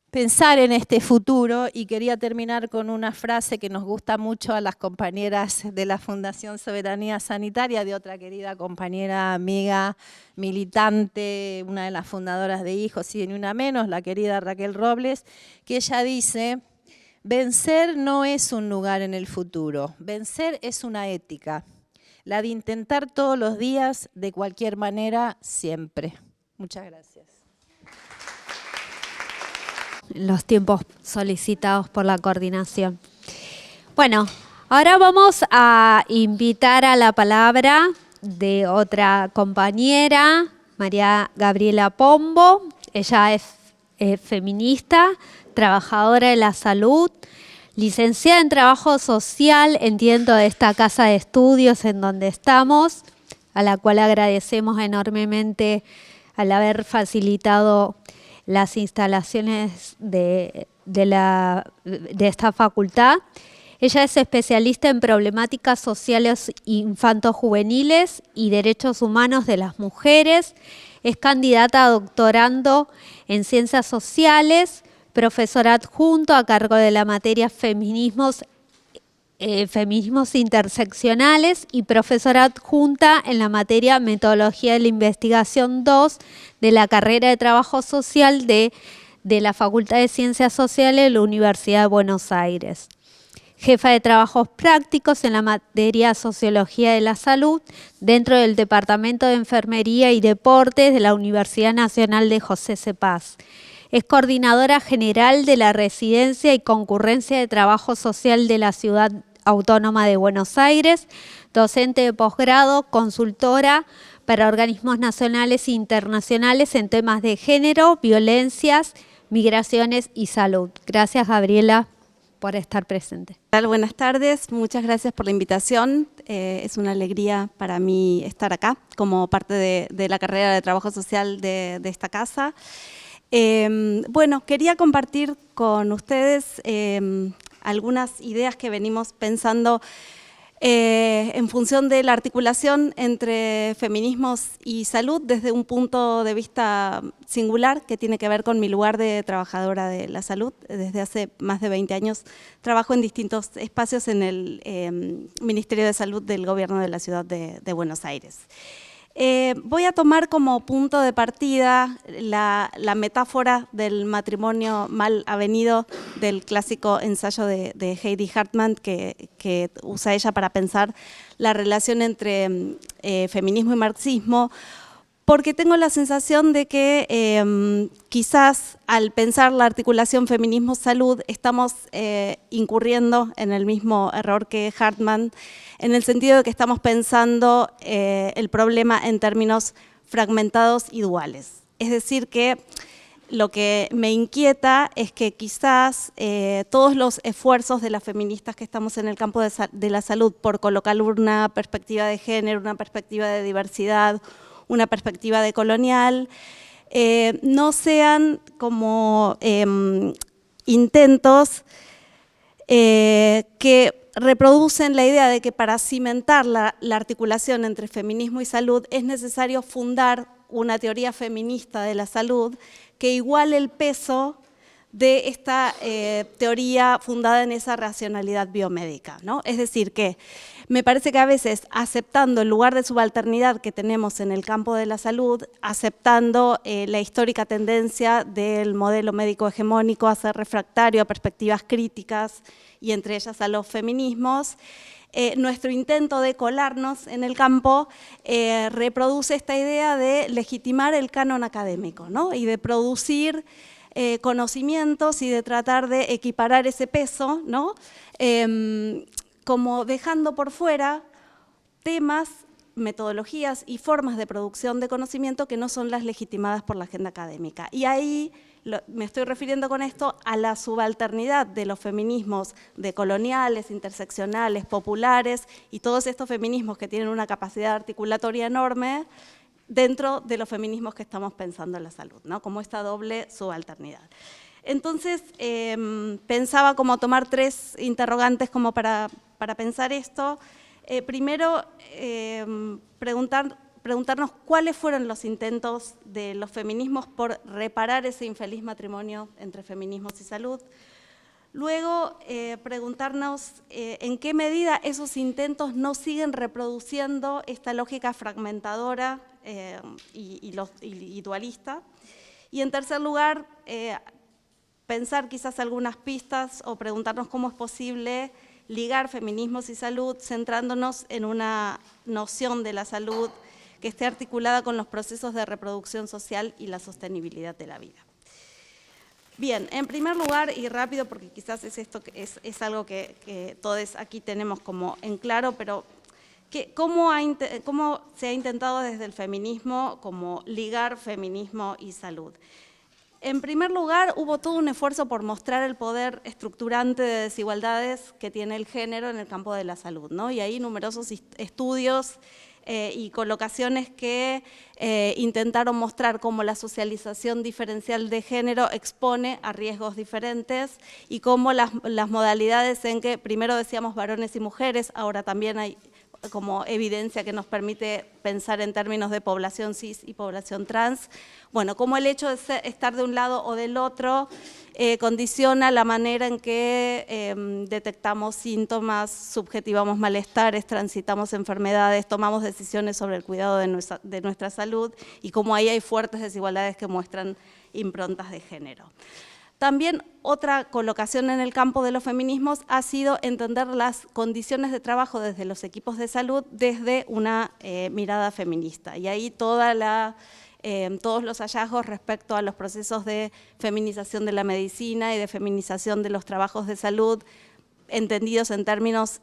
pensar en este futuro, y quería terminar con una frase que nos gusta mucho a las compañeras de la Fundación Soberanía Sanitaria, de otra querida compañera, amiga, militante, una de las fundadoras de Hijos y de Ni Una Menos, la querida Raquel Robles, que ella dice: vencer no es un lugar en el futuro, vencer es una ética, la de intentar todos los días, de cualquier manera, siempre. Muchas gracias. Los tiempos solicitados por la coordinación. Bueno, ahora vamos a invitar a la palabra de otra compañera, María Gabriela Pombo. Ella es feminista, trabajadora de la salud, licenciada en Trabajo Social, entiendo, de esta casa de estudios en donde estamos, a la cual agradecemos enormemente al haber facilitado las instalaciones de esta facultad. Ella es especialista en problemáticas sociales infanto-juveniles y derechos humanos de las mujeres. Es candidata a doctorando en Ciencias Sociales, profesora adjunto a cargo de la materia Feminismos Feminismos Interseccionales y profesora adjunta en la materia Metodología de la Investigación 2 de la carrera de Trabajo Social de la Facultad de Ciencias Sociales de la Universidad de Buenos Aires. Jefa de Trabajos Prácticos en la materia Sociología de la Salud dentro del Departamento de Enfermería y Deportes de la Universidad Nacional de José C. Paz. Es coordinadora general de la Residencia y Concurrencia de Trabajo Social de la Ciudad Autónoma de Buenos Aires, docente de posgrado, consultora para organismos nacionales e internacionales en temas de género, violencias, migraciones y salud. Gracias, Gabriela, por estar presente. Buenas tardes, muchas gracias por la invitación. Es una alegría para mí estar acá como parte de la carrera de Trabajo Social de esta casa. Bueno, quería compartir con ustedes algunas ideas que venimos pensando en función de la articulación entre feminismos y salud desde un punto de vista singular que tiene que ver con mi lugar de trabajadora de la salud. Desde hace más de 20 años trabajo en distintos espacios en el Ministerio de Salud del Gobierno de la Ciudad de Buenos Aires. Voy a tomar como punto de partida la metáfora del matrimonio mal avenido del clásico ensayo de Heidi Hartman que usa ella para pensar la relación entre feminismo y marxismo, porque tengo la sensación de que quizás al pensar la articulación feminismo-salud estamos incurriendo en el mismo error que Hartman, en el sentido de que estamos pensando el problema en términos fragmentados y duales. Es decir, que lo que me inquieta es que quizás todos los esfuerzos de las feministas que estamos en el campo de la salud por colocar una perspectiva de género, una perspectiva de diversidad, una perspectiva decolonial, no sean como intentos que reproducen la idea de que para cimentar la articulación entre feminismo y salud es necesario fundar una teoría feminista de la salud que iguale el peso de esta teoría fundada en esa racionalidad biomédica, ¿no? Es decir, que me parece que a veces aceptando el lugar de subalternidad que tenemos en el campo de la salud, aceptando la histórica tendencia del modelo médico hegemónico a ser refractario a perspectivas críticas y entre ellas a los feminismos, nuestro intento de colarnos en el campo reproduce esta idea de legitimar el canon académico, ¿no? Y de producir conocimientos y de tratar de equiparar ese peso, ¿no? Como dejando por fuera temas, metodologías y formas de producción de conocimiento que no son las legitimadas por la agenda académica. Y ahí me estoy refiriendo con esto a la subalternidad de los feminismos decoloniales, interseccionales, populares y todos estos feminismos que tienen una capacidad articulatoria enorme dentro de los feminismos que estamos pensando en la salud, ¿no? Como esta doble subalternidad. Entonces, pensaba como tomar tres interrogantes como para pensar esto. Primero, preguntarnos cuáles fueron los intentos de los feminismos por reparar ese infeliz matrimonio entre feminismos y salud. Luego, preguntarnos en qué medida esos intentos no siguen reproduciendo esta lógica fragmentadora y dualista. Y en tercer lugar, pensar quizás algunas pistas o preguntarnos cómo es posible ligar feminismos y salud centrándonos en una noción de la salud que esté articulada con los procesos de reproducción social y la sostenibilidad de la vida. Bien, en primer lugar, y rápido, porque quizás es algo que todos aquí tenemos como en claro, pero ¿cómo se ha intentado desde el feminismo como ligar feminismo y salud? En primer lugar, hubo todo un esfuerzo por mostrar el poder estructurante de desigualdades que tiene el género en el campo de la salud, ¿no? Y hay numerosos estudios y colocaciones que intentaron mostrar cómo la socialización diferencial de género expone a riesgos diferentes y cómo las modalidades en que primero decíamos varones y mujeres, ahora también hay como evidencia que nos permite pensar en términos de población cis y población trans. Bueno, como el hecho de estar de un lado o del otro condiciona la manera en que detectamos síntomas, subjetivamos malestares, transitamos enfermedades, tomamos decisiones sobre el cuidado de nuestra salud y cómo ahí hay fuertes desigualdades que muestran improntas de género. También otra colocación en el campo de los feminismos ha sido entender las condiciones de trabajo desde los equipos de salud desde una mirada feminista. Y ahí todos los hallazgos respecto a los procesos de feminización de la medicina y de feminización de los trabajos de salud, entendidos en términos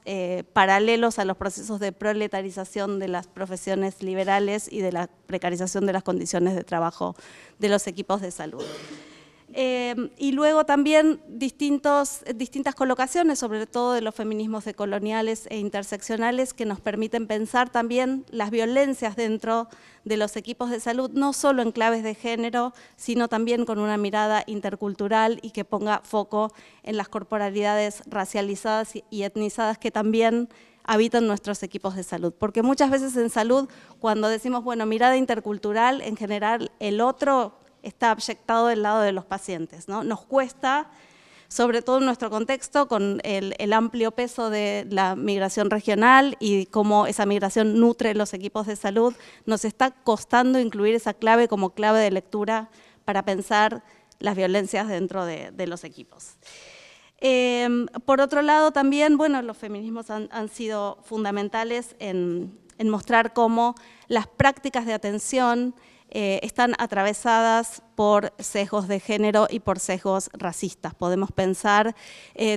paralelos a los procesos de proletarización de las profesiones liberales y de la precarización de las condiciones de trabajo de los equipos de salud. Y luego también distintas colocaciones, sobre todo de los feminismos decoloniales e interseccionales, que nos permiten pensar también las violencias dentro de los equipos de salud, no solo en claves de género, sino también con una mirada intercultural y que ponga foco en las corporalidades racializadas y etnizadas que también habitan nuestros equipos de salud. Porque muchas veces en salud, cuando decimos, bueno, mirada intercultural, en general el otro está abyectado del lado de los pacientes, ¿no? Nos cuesta, sobre todo en nuestro contexto, con el amplio peso de la migración regional y cómo esa migración nutre los equipos de salud, nos está costando incluir esa clave como clave de lectura para pensar las violencias dentro de los equipos. Por otro lado, también, bueno, los feminismos han sido fundamentales en mostrar cómo las prácticas de atención están atravesadas por sesgos de género y por sesgos racistas. Podemos pensar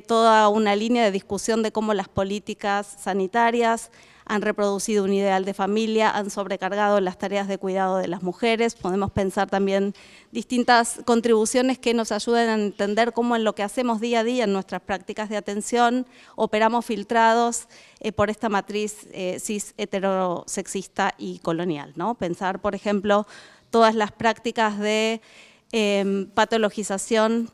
toda una línea de discusión de cómo las políticas sanitarias han reproducido un ideal de familia, han sobrecargado las tareas de cuidado de las mujeres. Podemos pensar también distintas contribuciones que nos ayuden a entender cómo en lo que hacemos día a día en nuestras prácticas de atención operamos filtrados por esta matriz cis heterosexista y colonial, ¿no? Pensar, por ejemplo, todas las prácticas de patologización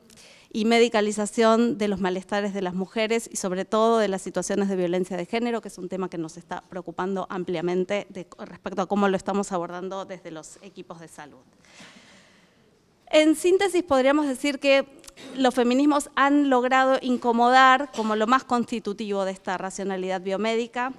y medicalización de los malestares de las mujeres y sobre todo de las situaciones de violencia de género, que es un tema que nos está preocupando ampliamente respecto a cómo lo estamos abordando desde los equipos de salud. En síntesis, podríamos decir que los feminismos han logrado incomodar como lo más constitutivo de esta racionalidad biomédica.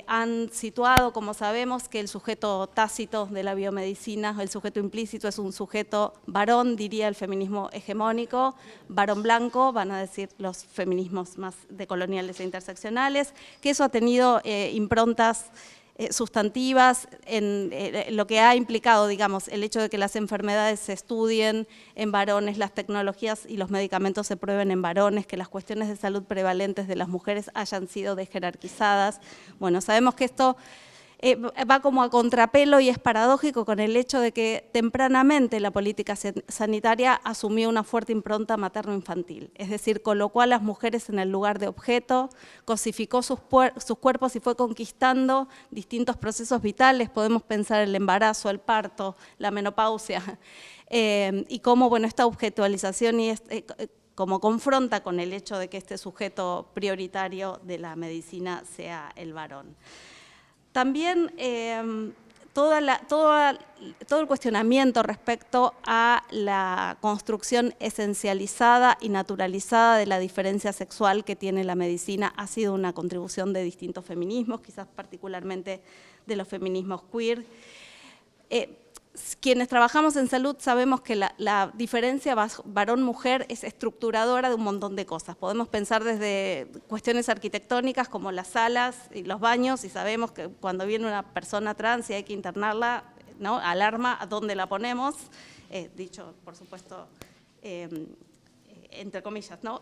Han situado, como sabemos, que el sujeto tácito de la biomedicina, el sujeto implícito, es un sujeto varón, diría el feminismo hegemónico, varón blanco, van a decir los feminismos más decoloniales e interseccionales, que eso ha tenido improntas sustantivas en lo que ha implicado, digamos, el hecho de que las enfermedades se estudien en varones, las tecnologías y los medicamentos se prueben en varones, que las cuestiones de salud prevalentes de las mujeres hayan sido desjerarquizadas. Bueno, sabemos que esto va como a contrapelo y es paradójico con el hecho de que tempranamente la política sanitaria asumió una fuerte impronta materno-infantil, es decir, colocó a las mujeres en el lugar de objeto, cosificó sus cuerpos y fue conquistando distintos procesos vitales. Podemos pensar el embarazo, el parto, la menopausia, y cómo, bueno, esta objetualización y como confronta con el hecho de que este sujeto prioritario de la medicina sea el varón. También todo el cuestionamiento respecto a la construcción esencializada y naturalizada de la diferencia sexual que tiene la medicina ha sido una contribución de distintos feminismos, quizás particularmente de los feminismos queer. Quienes trabajamos en salud sabemos que la diferencia varón-mujer es estructuradora de un montón de cosas. Podemos pensar desde cuestiones arquitectónicas como las salas y los baños, y sabemos que cuando viene una persona trans y hay que internarla, ¿no?, alarma a dónde la ponemos, dicho, por supuesto, entre comillas, ¿no?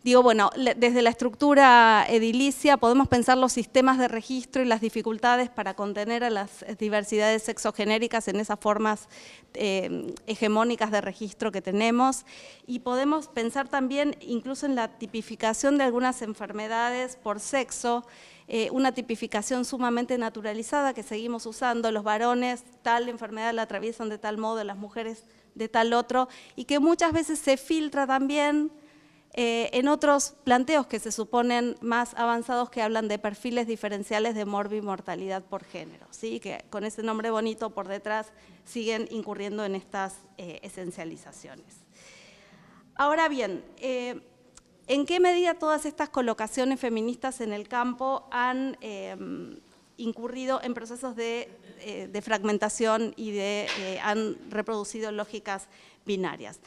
Digo, bueno, desde la estructura edilicia podemos pensar los sistemas de registro y las dificultades para contener a las diversidades sexogenéricas en esas formas hegemónicas de registro que tenemos, y podemos pensar también incluso en la tipificación de algunas enfermedades por sexo, una tipificación sumamente naturalizada que seguimos usando. Los varones tal enfermedad la atraviesan de tal modo, las mujeres de tal otro, y que muchas veces se filtra también en otros planteos que se suponen más avanzados que hablan de perfiles diferenciales de morbimortalidad por género, ¿sí? Que con ese nombre bonito por detrás siguen incurriendo en estas esencializaciones. Ahora bien, ¿en qué medida todas estas colocaciones feministas en el campo han incurrido en procesos de fragmentación y han reproducido lógicas binarias?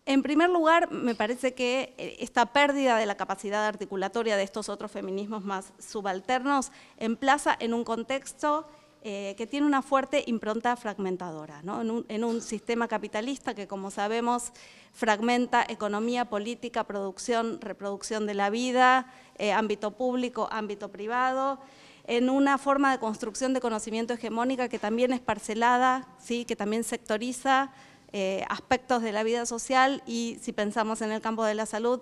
En primer lugar, me parece que esta pérdida de la capacidad articulatoria de estos otros feminismos más subalternos emplaza en un contexto que tiene una fuerte impronta fragmentadora, ¿no? En un sistema capitalista que, como sabemos, fragmenta economía, política, producción, reproducción de la vida, ámbito público, ámbito privado, en una forma de construcción de conocimiento hegemónica que también es parcelada, ¿sí? Que también sectoriza aspectos de la vida social y, si pensamos en el campo de la salud,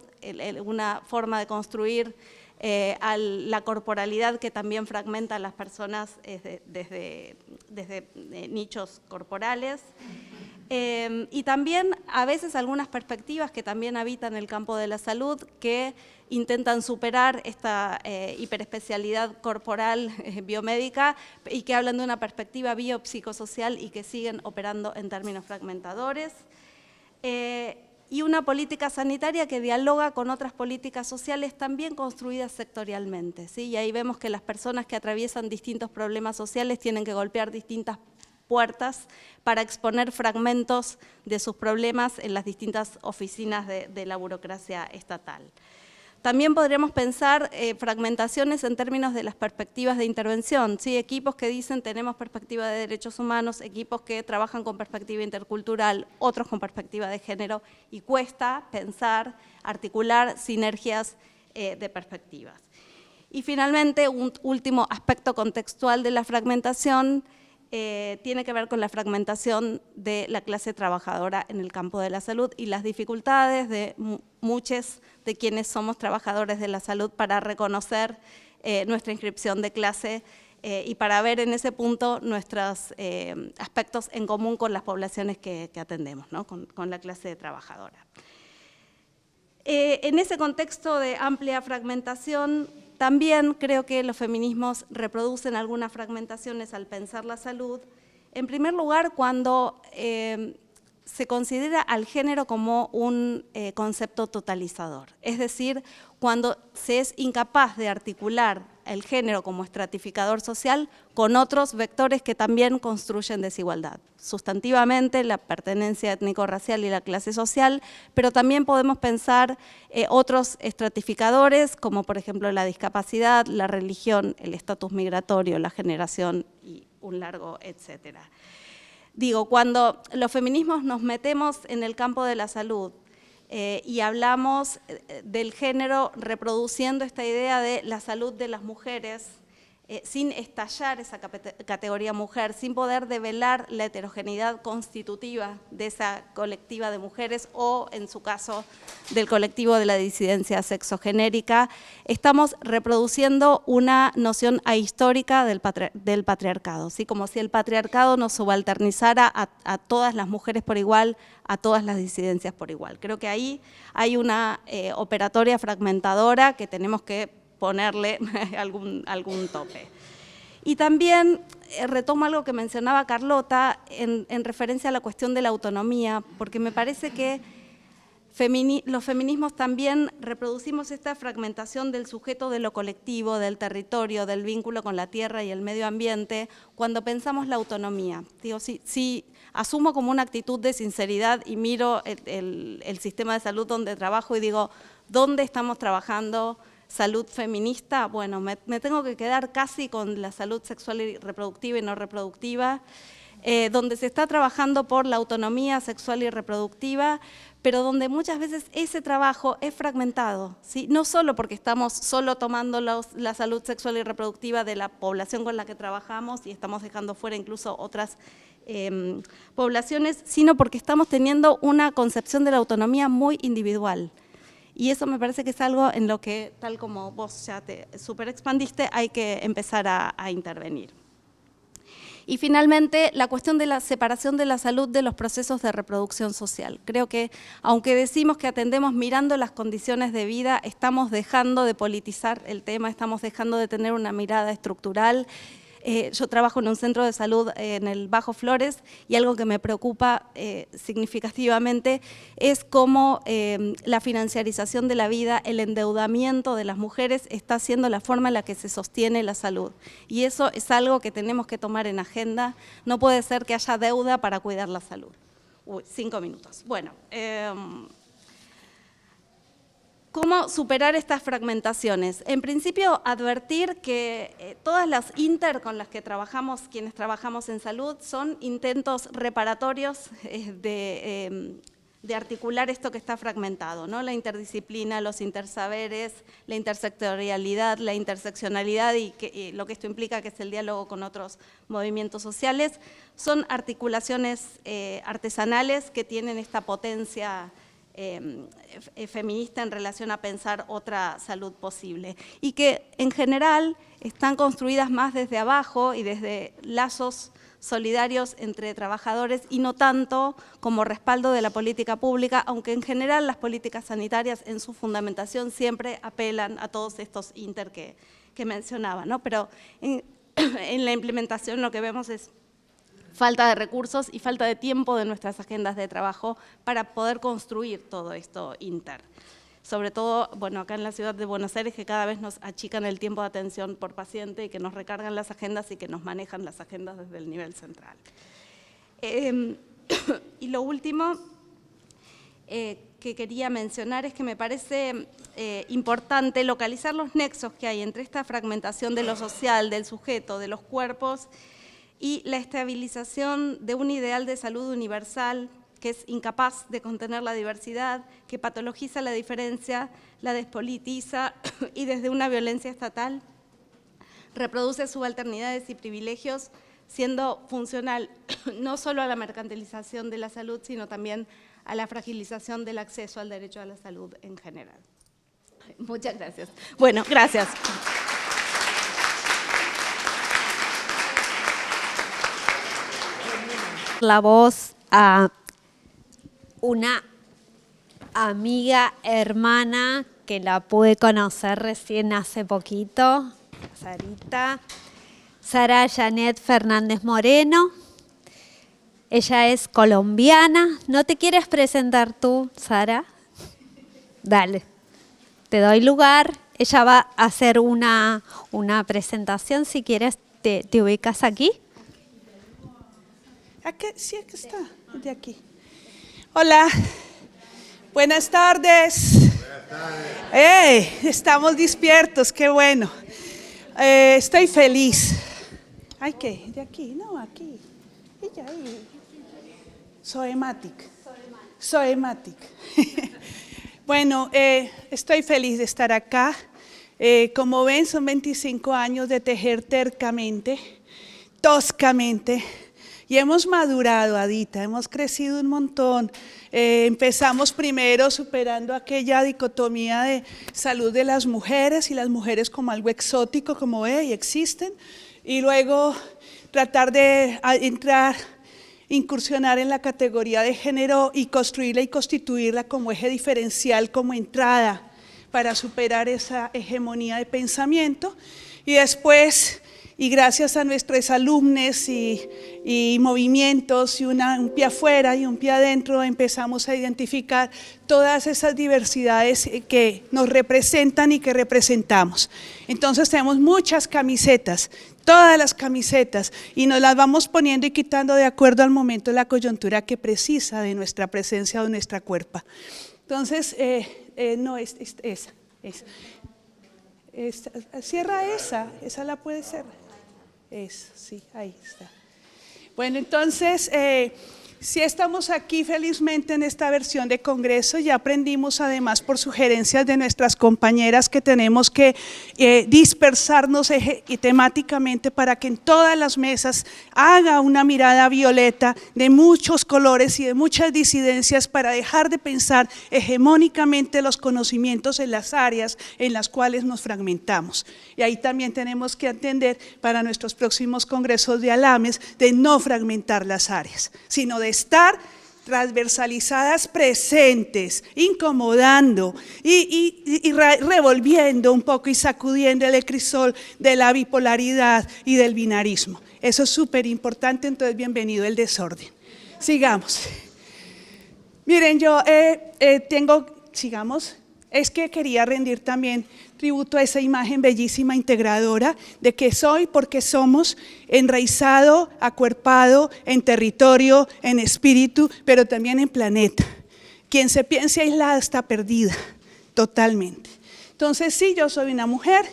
una forma de construir la corporalidad que también fragmenta a las personas desde nichos corporales. Y también a veces algunas perspectivas que también habitan el campo de la salud que intentan superar esta hiperespecialidad corporal biomédica y que hablan de una perspectiva biopsicosocial y que siguen operando en términos fragmentadores. Y una política sanitaria que dialoga con otras políticas sociales también construidas sectorialmente, ¿sí? Y ahí vemos que las personas que atraviesan distintos problemas sociales tienen que golpear distintas puertas para exponer fragmentos de sus problemas en las distintas oficinas de la burocracia estatal. También podríamos pensar fragmentaciones en términos de las perspectivas de intervención, ¿sí? Equipos que dicen tenemos perspectiva de derechos humanos, equipos que trabajan con perspectiva intercultural, otros con perspectiva de género, y cuesta pensar, articular sinergias de perspectivas. Y finalmente, un último aspecto contextual de la fragmentación tiene que ver con la fragmentación de la clase trabajadora en el campo de la salud y las dificultades de muchos de quienes somos trabajadores de la salud para reconocer nuestra inscripción de clase y para ver en ese punto nuestros aspectos en común con las poblaciones que atendemos, ¿no? con la clase trabajadora. En ese contexto de amplia fragmentación, también creo que los feminismos reproducen algunas fragmentaciones al pensar la salud. En primer lugar, cuando se considera al género como un concepto totalizador, es decir, cuando se es incapaz de articular el género como estratificador social con otros vectores que también construyen desigualdad. Sustantivamente, la pertenencia étnico-racial y la clase social, pero también podemos pensar otros estratificadores, como por ejemplo la discapacidad, la religión, el estatus migratorio, la generación y un largo etcétera. Digo, cuando los feminismos nos metemos en el campo de la salud y hablamos del género reproduciendo esta idea de la salud de las mujeres, sin estallar esa categoría mujer, sin poder develar la heterogeneidad constitutiva de esa colectiva de mujeres o, en su caso, del colectivo de la disidencia sexogenérica, estamos reproduciendo una noción ahistórica del patriarcado, ¿sí? Como si el patriarcado nos subalternizara a todas las mujeres por igual, a todas las disidencias por igual. Creo que ahí hay una operatoria fragmentadora que tenemos que ponerle algún tope. Y también retomo algo que mencionaba Carlota en referencia a la cuestión de la autonomía, porque me parece que los feminismos también reproducimos esta fragmentación del sujeto de lo colectivo, del territorio, del vínculo con la tierra y el medio ambiente, cuando pensamos la autonomía. Digo, si asumo como una actitud de sinceridad y miro el sistema de salud donde trabajo y digo, ¿dónde estamos trabajando salud feminista? Bueno, me tengo que quedar casi con la salud sexual y reproductiva y no reproductiva, donde se está trabajando por la autonomía sexual y reproductiva, pero donde muchas veces ese trabajo es fragmentado, ¿sí? No solo porque estamos solo tomando la salud sexual y reproductiva de la población con la que trabajamos y estamos dejando fuera incluso otras poblaciones, sino porque estamos teniendo una concepción de la autonomía muy individual. Y eso me parece que es algo en lo que, tal como vos ya te súper expandiste, hay que empezar a intervenir. Y finalmente, la cuestión de la separación de la salud de los procesos de reproducción social. Creo que, aunque decimos que atendemos mirando las condiciones de vida, estamos dejando de politizar el tema, estamos dejando de tener una mirada estructural. Yo trabajo en un centro de salud en el Bajo Flores y algo que me preocupa significativamente es cómo la financiarización de la vida, el endeudamiento de las mujeres está siendo la forma en la que se sostiene la salud. Y eso es algo que tenemos que tomar en agenda. No puede ser que haya deuda para cuidar la salud. 5 minutos. Bueno. ¿Cómo superar estas fragmentaciones? En principio, advertir que todas las con las que trabajamos, quienes trabajamos en salud, son intentos reparatorios de articular esto que está fragmentado, ¿no? La interdisciplina, los intersaberes, la intersectorialidad, la interseccionalidad y lo que esto implica, que es el diálogo con otros movimientos sociales, son articulaciones artesanales que tienen esta potencia feminista en relación a pensar otra salud posible y que en general están construidas más desde abajo y desde lazos solidarios entre trabajadores y no tanto como respaldo de la política pública, aunque en general las políticas sanitarias en su fundamentación siempre apelan a todos estos que mencionaba, ¿no? Pero en la implementación lo que vemos es falta de recursos y falta de tiempo de nuestras agendas de trabajo para poder construir todo esto Sobre todo, bueno, acá en la ciudad de Buenos Aires, que cada vez nos achican el tiempo de atención por paciente y que nos recargan las agendas y que nos manejan las agendas desde el nivel central. Y lo último que quería mencionar es que me parece importante localizar los nexos que hay entre esta fragmentación de lo social, del sujeto, de los cuerpos, y la estabilización de un ideal de salud universal que es incapaz de contener la diversidad, que patologiza la diferencia, la despolitiza y desde una violencia estatal reproduce subalternidades y privilegios, siendo funcional no solo a la mercantilización de la salud, sino también a la fragilización del acceso al derecho a la salud en general. Muchas gracias. Bueno, gracias. La voz a una amiga, hermana, que la pude conocer recién hace poquito, Sarita, Sara Janet Fernández Moreno. Ella es colombiana. ¿No te quieres presentar tú, Sara? Dale, te doy lugar. Ella va a hacer una presentación. Si quieres, te ubicas aquí. Aquí, sí, aquí está, de aquí. Hola, buenas tardes. Buenas tardes. Estamos despiertos, qué bueno. Estoy feliz. Ay, ¿qué? De aquí, no, aquí. Ella ahí. Zoematic. Bueno, estoy feliz de estar acá. Como ven, son 25 años de tejer tercamente, toscamente. Y hemos madurado, Adita, hemos crecido un montón. Empezamos primero superando aquella dicotomía de salud de las mujeres y las mujeres como algo exótico, como y existen. Y luego tratar de incursionar en la categoría de género y construirla y constituirla como eje diferencial, como entrada para superar esa hegemonía de pensamiento. Y después, y gracias a nuestros alumnos y movimientos, y un pie afuera y un pie adentro, empezamos a identificar todas esas diversidades que nos representan y que representamos. Entonces tenemos muchas camisetas, todas las camisetas, y nos las vamos poniendo y quitando de acuerdo al momento de la coyuntura que precisa de nuestra presencia o de nuestra cuerpa. Entonces, no, esa. Cierra esa la puede cerrar. Eso, sí, ahí está. Bueno, entonces, Sí estamos aquí felizmente en esta versión de Congreso. Ya aprendimos además por sugerencias de nuestras compañeras que tenemos que dispersarnos temáticamente para que en todas las mesas haga una mirada violeta de muchos colores y de muchas disidencias para dejar de pensar hegemónicamente los conocimientos en las áreas en las cuales nos fragmentamos. Y ahí también tenemos que entender para nuestros próximos congresos de Alames de no fragmentar las áreas, sino de estar transversalizadas presentes, incomodando y revolviendo un poco y sacudiendo el crisol de la bipolaridad y del binarismo. Eso es súper importante, entonces bienvenido el desorden. Sigamos. Miren, yo sigamos. Es que quería rendir también tributo a esa imagen bellísima, integradora, de que soy porque somos enraizado, acuerpado en territorio, en espíritu, pero también en planeta. Quien se piense aislada está perdida, totalmente. Entonces sí, yo soy una mujer,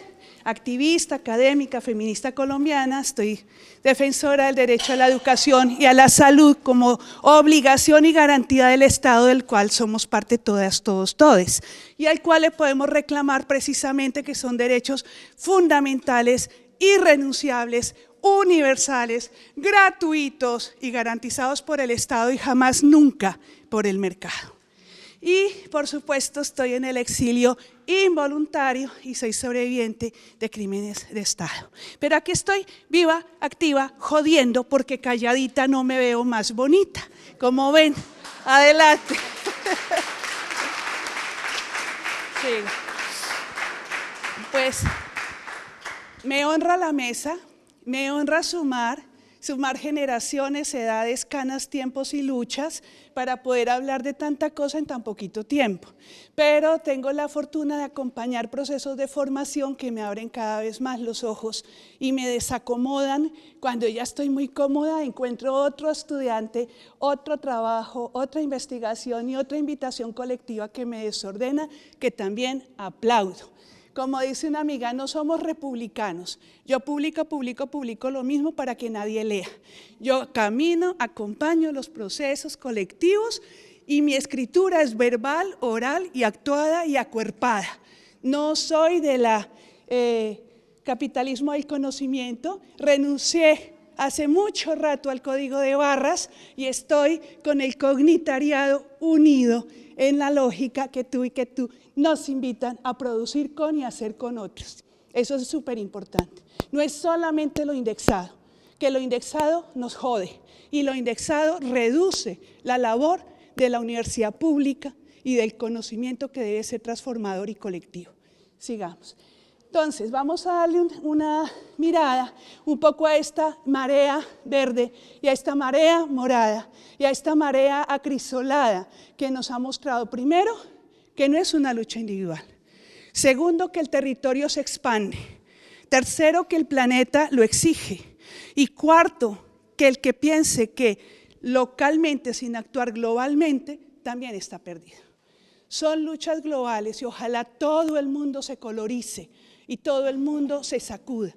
activista, académica, feminista colombiana, estoy defensora del derecho a la educación y a la salud como obligación y garantía del Estado del cual somos parte todas, todos, todes, y al cual le podemos reclamar precisamente que son derechos fundamentales, irrenunciables, universales, gratuitos y garantizados por el Estado y jamás nunca por el mercado. Y, por supuesto, estoy en el exilio involuntario y soy sobreviviente de crímenes de Estado. Pero aquí estoy viva, activa, jodiendo, porque calladita no me veo más bonita. Como ven, adelante. Sí. Pues, me honra la mesa, me honra sumar generaciones, edades, canas, tiempos y luchas para poder hablar de tanta cosa en tan poquito tiempo. Pero tengo la fortuna de acompañar procesos de formación que me abren cada vez más los ojos y me desacomodan. Cuando ya estoy muy cómoda, encuentro otro estudiante, otro trabajo, otra investigación y otra invitación colectiva que me desordena, que también aplaudo. Como dice una amiga, no somos republicanos. Yo publico lo mismo para que nadie lea. Yo camino, acompaño los procesos colectivos y mi escritura es verbal, oral y actuada y acuerpada. No soy de la capitalismo del conocimiento, renuncié hace mucho rato al código de barras y estoy con el cognitariado unido en la lógica que tú y que tú nos invitan a producir con y hacer con otros. Eso es súper importante. No es solamente lo indexado, que lo indexado nos jode y lo indexado reduce la labor de la universidad pública y del conocimiento que debe ser transformador y colectivo. Sigamos. Entonces, vamos a darle una mirada un poco a esta marea verde y a esta marea morada y a esta marea acrisolada que nos ha mostrado, primero, que no es una lucha individual. Segundo, que el territorio se expande. Tercero, que el planeta lo exige. Y cuarto, que el que piense que localmente sin actuar globalmente también está perdido. Son luchas globales y ojalá todo el mundo se colorice y todo el mundo se sacuda,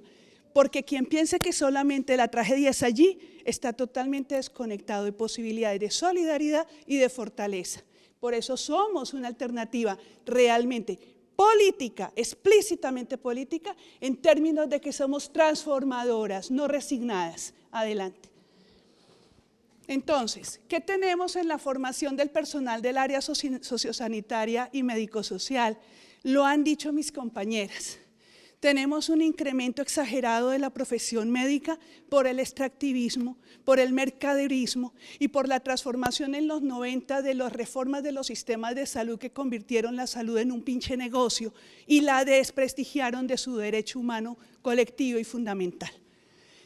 porque quien piense que solamente la tragedia es allí está totalmente desconectado de posibilidades de solidaridad y de fortaleza. Por eso somos una alternativa realmente política, explícitamente política, en términos de que somos transformadoras, no resignadas. Adelante. Entonces, ¿qué tenemos en la formación del personal del área sociosanitaria y médico-social? Lo han dicho mis compañeras. Tenemos un incremento exagerado de la profesión médica por el extractivismo, por el mercaderismo y por la transformación en los 90 de las reformas de los sistemas de salud que convirtieron la salud en un pinche negocio y la desprestigiaron de su derecho humano colectivo y fundamental.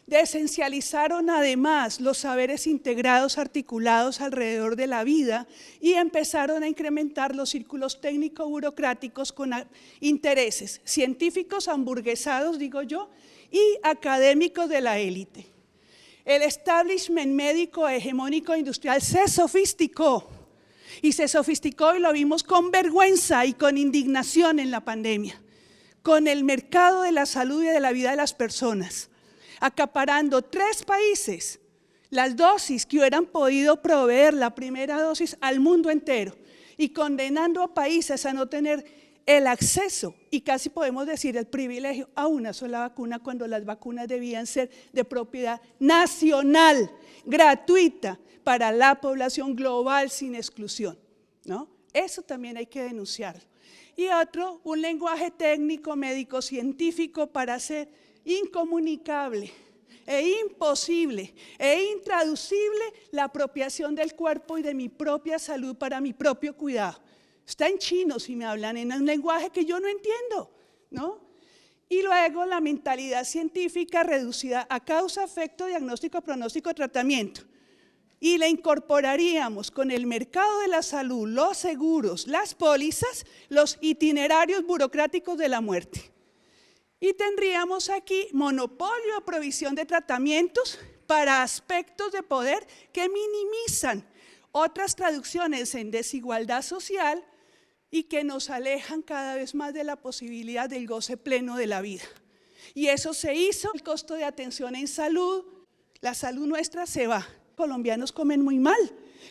Desesencializaron además los saberes integrados, articulados alrededor de la vida y empezaron a incrementar los círculos técnico-burocráticos con intereses científicos hamburguesados, digo yo, y académicos de la élite. El establishment médico hegemónico industrial se sofisticó y lo vimos con vergüenza y con indignación en la pandemia, con el mercado de la salud y de la vida de las personas, acaparando 3 países las dosis que hubieran podido proveer la primera dosis al mundo entero y condenando a países a no tener el acceso y casi podemos decir el privilegio a una sola vacuna cuando las vacunas debían ser de propiedad nacional, gratuita para la población global sin exclusión, ¿no? Eso también hay que denunciarlo. Y otro, un lenguaje técnico, médico, científico para hacer incomunicable e imposible e intraducible la apropiación del cuerpo y de mi propia salud para mi propio cuidado. Está en chino si me hablan en un lenguaje que yo no entiendo, ¿no? Y luego la mentalidad científica reducida a causa, efecto, diagnóstico, pronóstico, tratamiento. Y le incorporaríamos con el mercado de la salud, los seguros, las pólizas, los itinerarios burocráticos de la muerte. Y tendríamos aquí monopolio de provisión de tratamientos para aspectos de poder que minimizan otras traducciones en desigualdad social y que nos alejan cada vez más de la posibilidad del goce pleno de la vida. Y eso se hizo, el costo de atención en salud, la salud nuestra se va. Colombianos comen muy mal,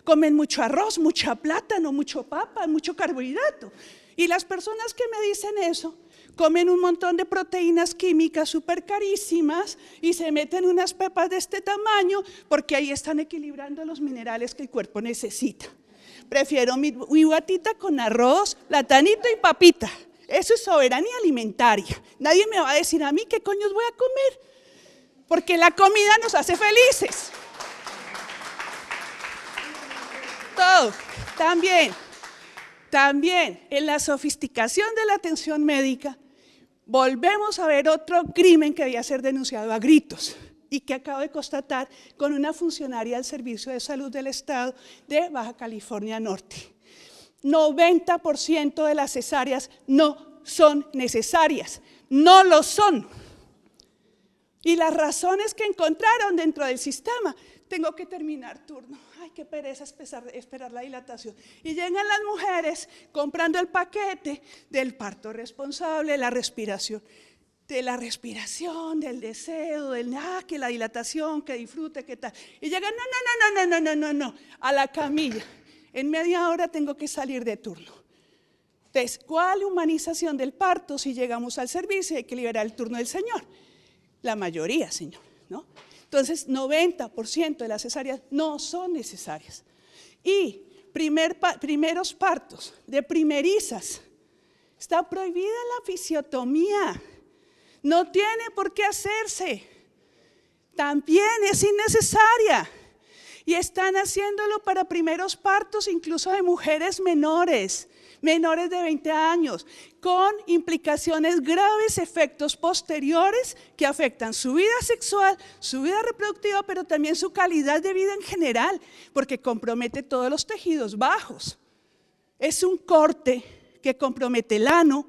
comen mucho arroz, mucha plátano, mucho papa, mucho carbohidrato. Y las personas que me dicen eso, comen un montón de proteínas químicas súper carísimas y se meten unas pepas de este tamaño porque ahí están equilibrando los minerales que el cuerpo necesita. Prefiero mi guatita con arroz, platanito y papita. Eso es soberanía alimentaria. Nadie me va a decir a mí qué coños voy a comer, porque la comida nos hace felices. Todo. También en la sofisticación de la atención médica, volvemos a ver otro crimen que debía ser denunciado a gritos y que acabo de constatar con una funcionaria del Servicio de Salud del Estado de Baja California Norte. 90% de las cesáreas no son necesarias, no lo son. Y las razones que encontraron dentro del sistema, tengo que terminar turno, ay qué pereza esperar la dilatación. Y llegan las mujeres comprando el paquete del parto responsable, la respiración, del deseo, que la dilatación, que disfrute, que tal. Y llegan, no, a la camilla. En media hora tengo que salir de turno. Entonces, ¿cuál humanización del parto si llegamos al servicio y hay que liberar el turno del señor? La mayoría, señor, ¿no? Entonces, 90% de las cesáreas no son necesarias. Y primeros partos de primerizas, está prohibida la fisiotomía. No tiene por qué hacerse. También es innecesaria. Y están haciéndolo para primeros partos incluso de mujeres menores de 20 años, con implicaciones graves, efectos posteriores que afectan su vida sexual, su vida reproductiva, pero también su calidad de vida en general, porque compromete todos los tejidos bajos. Es un corte que compromete el ano,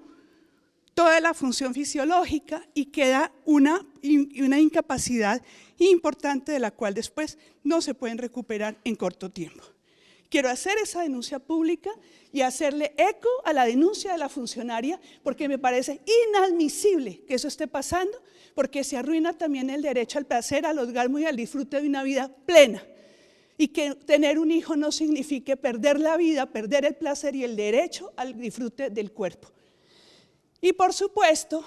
toda la función fisiológica y queda una incapacidad importante de la cual después no se pueden recuperar en corto tiempo. Quiero hacer esa denuncia pública y hacerle eco a la denuncia de la funcionaria porque me parece inadmisible que eso esté pasando porque se arruina también el derecho al placer, al orgasmo y al disfrute de una vida plena. Y que tener un hijo no signifique perder la vida, perder el placer y el derecho al disfrute del cuerpo. Y por supuesto,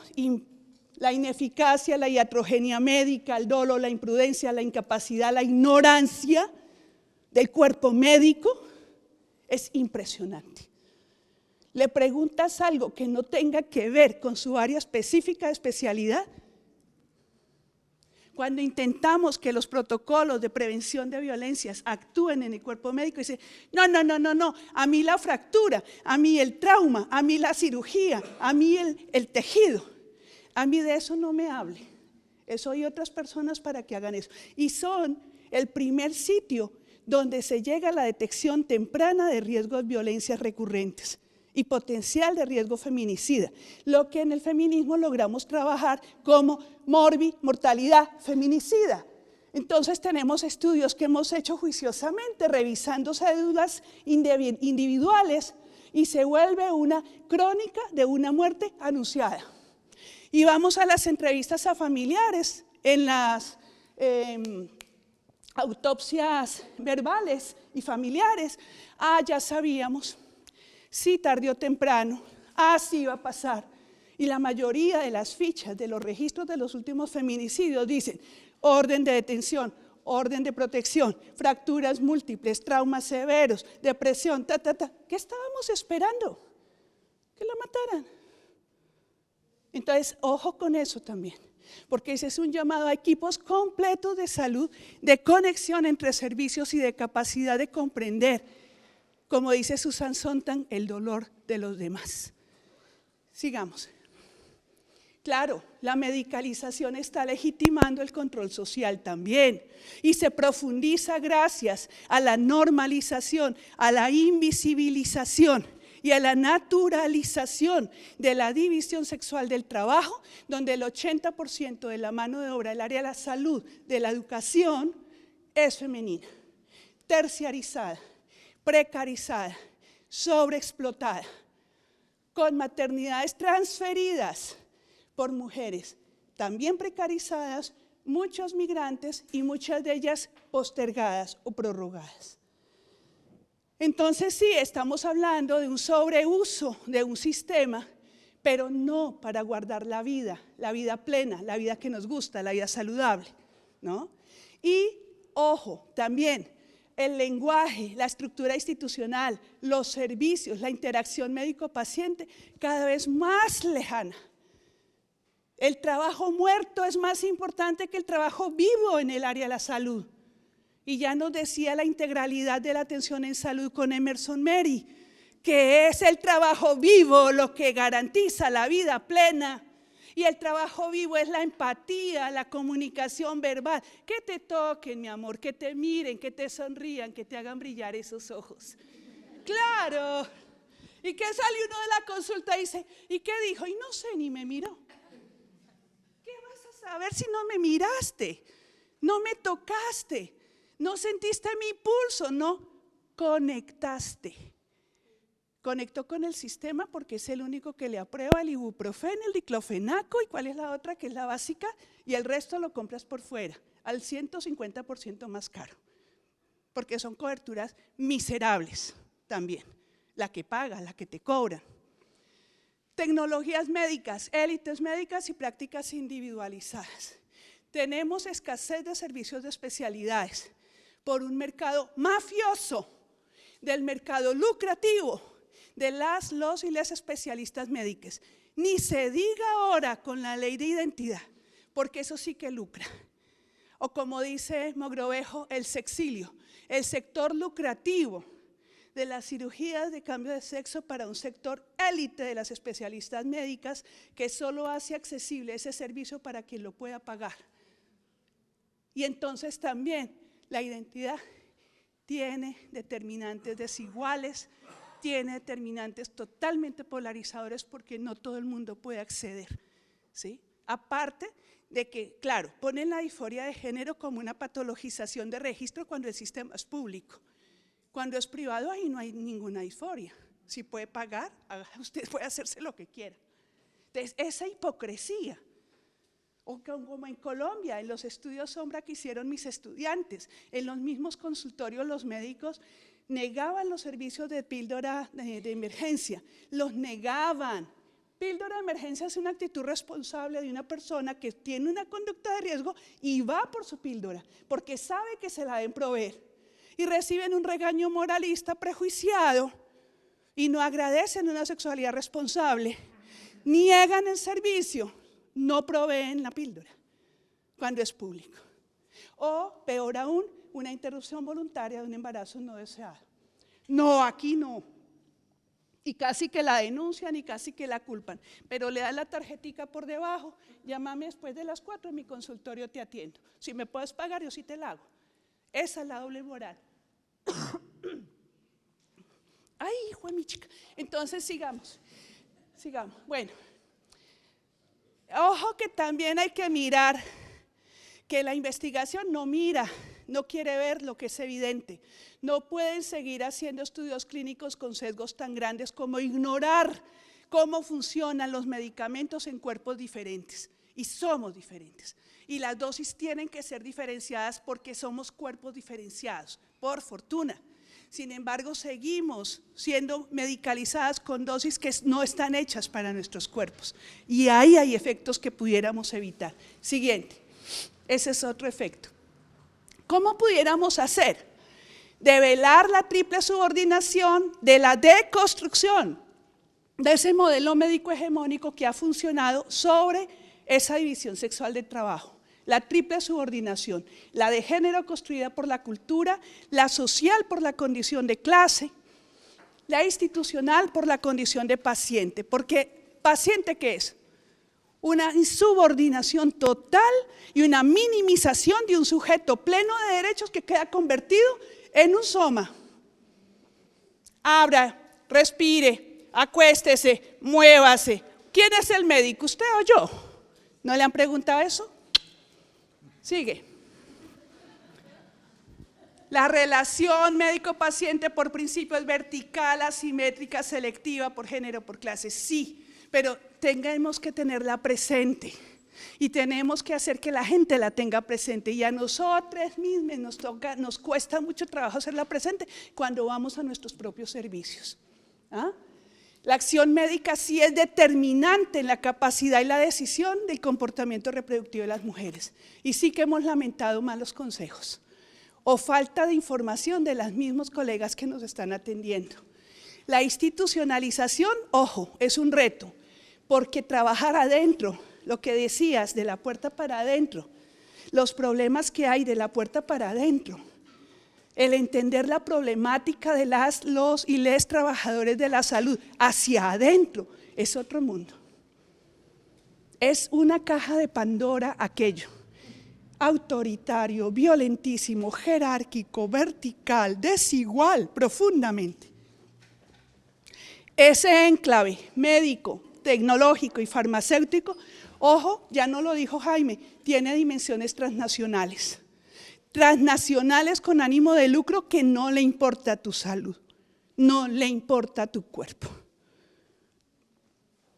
la ineficacia, la iatrogenia médica, el dolo, la imprudencia, la incapacidad, la ignorancia del cuerpo médico es impresionante. Le preguntas algo que no tenga que ver con su área específica de especialidad. Cuando intentamos que los protocolos de prevención de violencias actúen en el cuerpo médico, dice, no, a mí la fractura, a mí el trauma, a mí la cirugía, a mí el tejido, a mí de eso no me hable. Eso hay otras personas para que hagan eso. Y son el primer sitio donde se llega a la detección temprana de riesgos de violencias recurrentes y potencial de riesgo feminicida, lo que en el feminismo logramos trabajar como mortalidad feminicida. Entonces tenemos estudios que hemos hecho juiciosamente, revisando cédulas individuales y se vuelve una crónica de una muerte anunciada. Y vamos a las entrevistas a familiares en las autopsias verbales y familiares. Ya sabíamos, sí, tarde o temprano, así iba a pasar. Y la mayoría de las fichas de los registros de los últimos feminicidios dicen orden de detención, orden de protección, fracturas múltiples, traumas severos, depresión, ¿Qué estábamos esperando? Que la mataran. Entonces, ojo con eso también, porque ese es un llamado a equipos completos de salud, de conexión entre servicios y de capacidad de comprender, como dice Susan Sontag, el dolor de los demás. Sigamos. Claro, la medicalización está legitimando el control social también y se profundiza gracias a la normalización, a la invisibilización y a la naturalización de la división sexual del trabajo, donde el 80% de la mano de obra del área de la salud, de la educación, es femenina, terciarizada, precarizada, sobreexplotada, con maternidades transferidas por mujeres también precarizadas, muchos migrantes y muchas de ellas postergadas o prorrogadas. Entonces sí, estamos hablando de un sobreuso de un sistema, pero no para guardar la vida plena, la vida que nos gusta, la vida saludable, ¿no? Y, ojo, también el lenguaje, la estructura institucional, los servicios, la interacción médico-paciente cada vez más lejana. El trabajo muerto es más importante que el trabajo vivo en el área de la salud. Y ya nos decía la integralidad de la atención en salud con Emerson Mary, que es el trabajo vivo lo que garantiza la vida plena. Y el trabajo vivo es la empatía, la comunicación verbal. Que te toquen, mi amor, que te miren, que te sonrían, que te hagan brillar esos ojos. ¡Claro! ¿Y qué sale uno de la consulta y dice? ¿Y qué dijo? Y no sé, ni me miró. ¿Qué vas a saber si no me miraste? No me tocaste. No sentiste mi pulso, no conectaste. Conectó con el sistema porque es el único que le aprueba el ibuprofeno, el diclofenaco y cuál es la otra que es la básica y el resto lo compras por fuera, al 150% más caro, porque son coberturas miserables también, la que pagas, la que te cobran. Tecnologías médicas, élites médicas y prácticas individualizadas. Tenemos escasez de servicios de especialidades por un mercado mafioso, del mercado lucrativo, de los y las especialistas médicas. Ni se diga ahora con la ley de identidad, porque eso sí que lucra. O como dice Mogrovejo, el sexilio, el sector lucrativo de las cirugías de cambio de sexo para un sector élite de las especialistas médicas que solo hace accesible ese servicio para quien lo pueda pagar. Y entonces también la identidad tiene determinantes desiguales, tiene determinantes totalmente polarizadores porque no todo el mundo puede acceder, ¿sí? Aparte de que, claro, ponen la disforia de género como una patologización de registro cuando el sistema es público. Cuando es privado, ahí no hay ninguna disforia. Si puede pagar, usted puede hacerse lo que quiera. Entonces, esa hipocresía. O como en Colombia, en los estudios sombra que hicieron mis estudiantes, en los mismos consultorios los médicos negaban los servicios de píldora de emergencia, los negaban. Píldora de emergencia es una actitud responsable de una persona que tiene una conducta de riesgo y va por su píldora, porque sabe que se la deben proveer. Y reciben un regaño moralista prejuiciado y no agradecen una sexualidad responsable, niegan el servicio. No proveen la píldora cuando es público. O, peor aún, una interrupción voluntaria de un embarazo no deseado. No, aquí no. Y casi que la denuncian y casi que la culpan. Pero le dan la tarjetica por debajo, llámame después de las 4 en mi consultorio, te atiendo. Si me puedes pagar, yo sí te la hago. Esa es la doble moral. Ay, hijo de mi chica. Entonces, sigamos. Bueno. Ojo que también hay que mirar que la investigación no quiere ver lo que es evidente. No pueden seguir haciendo estudios clínicos con sesgos tan grandes como ignorar cómo funcionan los medicamentos en cuerpos diferentes. y somos diferentes. Y las dosis tienen que ser diferenciadas porque somos cuerpos diferenciados, por fortuna. Sin embargo, seguimos siendo medicalizadas con dosis que no están hechas para nuestros cuerpos. Y ahí hay efectos que pudiéramos evitar. Siguiente, ese es otro efecto. ¿Cómo pudiéramos hacer? Develar la triple subordinación de la deconstrucción de ese modelo médico hegemónico que ha funcionado sobre esa división sexual de trabajo. La triple subordinación, la de género construida por la cultura, la social por la condición de clase, la institucional por la condición de paciente. Porque ¿paciente qué es? Una insubordinación total y una minimización de un sujeto pleno de derechos que queda convertido en un soma. Abra, respire, acuéstese, muévase. ¿Quién es el médico? ¿Usted o yo? ¿No le han preguntado eso? Sigue. La relación médico-paciente por principio es vertical, asimétrica, selectiva, por género, por clase. Sí, pero tenemos que tenerla presente y tenemos que hacer que la gente la tenga presente. Y a nosotros mismos nos cuesta mucho trabajo hacerla presente cuando vamos a nuestros propios servicios. ¿Ah? La acción médica sí es determinante en la capacidad y la decisión del comportamiento reproductivo de las mujeres. Y sí que hemos lamentado malos consejos o falta de información de los mismos colegas que nos están atendiendo. La institucionalización, ojo, es un reto, porque trabajar adentro, lo que decías, de la puerta para adentro, los problemas que hay de la puerta para adentro, el entender la problemática de los y les trabajadores de la salud hacia adentro, es otro mundo. Es una caja de Pandora aquello. Autoritario, violentísimo, jerárquico, vertical, desigual, profundamente. Ese enclave médico, tecnológico y farmacéutico, ojo, ya no lo dijo Jaime, tiene dimensiones transnacionales. Transnacionales con ánimo de lucro que no le importa tu salud, no le importa tu cuerpo.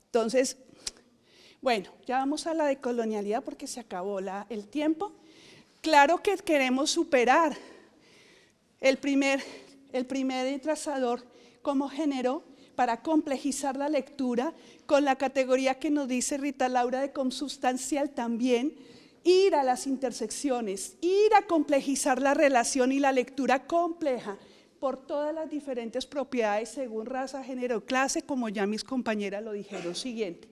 Entonces, bueno, ya vamos a la decolonialidad porque se acabó el tiempo. Claro que queremos superar el primer trazador como género para complejizar la lectura con la categoría que nos dice Rita Laura de consubstancial también, ir a las intersecciones, ir a complejizar la relación y la lectura compleja por todas las diferentes propiedades según raza, género, clase, como ya mis compañeras lo dijeron. Siguiente.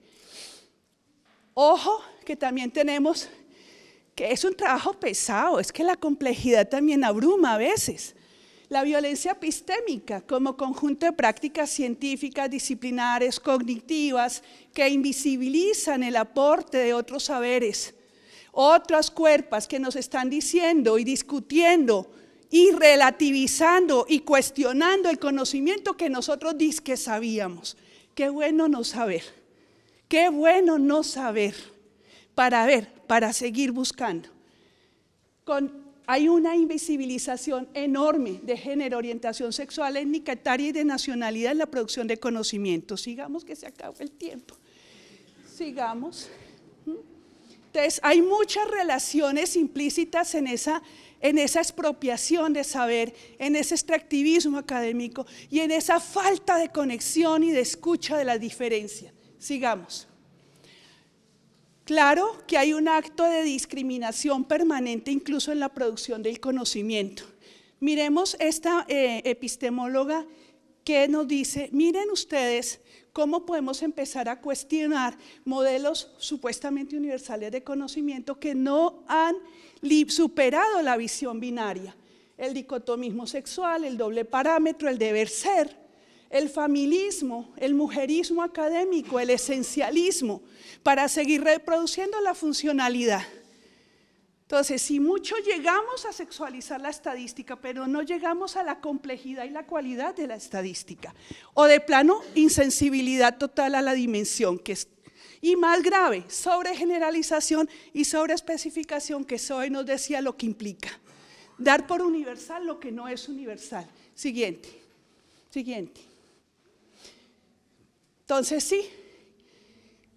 Ojo, que también tenemos, que es un trabajo pesado, es que la complejidad también abruma a veces. La violencia epistémica como conjunto de prácticas científicas, disciplinares, cognitivas, que invisibilizan el aporte de otros saberes, otras cuerpos que nos están diciendo y discutiendo y relativizando y cuestionando el conocimiento que nosotros dizque sabíamos. Qué bueno no saber, qué bueno no saber, para seguir buscando. Hay una invisibilización enorme de género, orientación sexual, étnica, etaria y de nacionalidad en la producción de conocimiento. Sigamos que se acabó el tiempo. Sigamos. Entonces, hay muchas relaciones implícitas en esa expropiación de saber, en ese extractivismo académico y en esa falta de conexión y de escucha de la diferencia. Sigamos. Claro que hay un acto de discriminación permanente incluso en la producción del conocimiento. Miremos esta epistemóloga que nos dice, miren ustedes cómo podemos empezar a cuestionar modelos supuestamente universales de conocimiento que no han superado la visión binaria, el dicotomismo sexual, el doble parámetro, el deber ser, el familismo, el mujerismo académico, el esencialismo, para seguir reproduciendo la funcionalidad. Entonces, si mucho llegamos a sexualizar la estadística, pero no llegamos a la complejidad y la cualidad de la estadística, o de plano, insensibilidad total a la dimensión, que es, y más grave, sobregeneralización y sobreespecificación, que Zoe nos decía lo que implica. Dar por universal lo que no es universal. Siguiente. Entonces sí,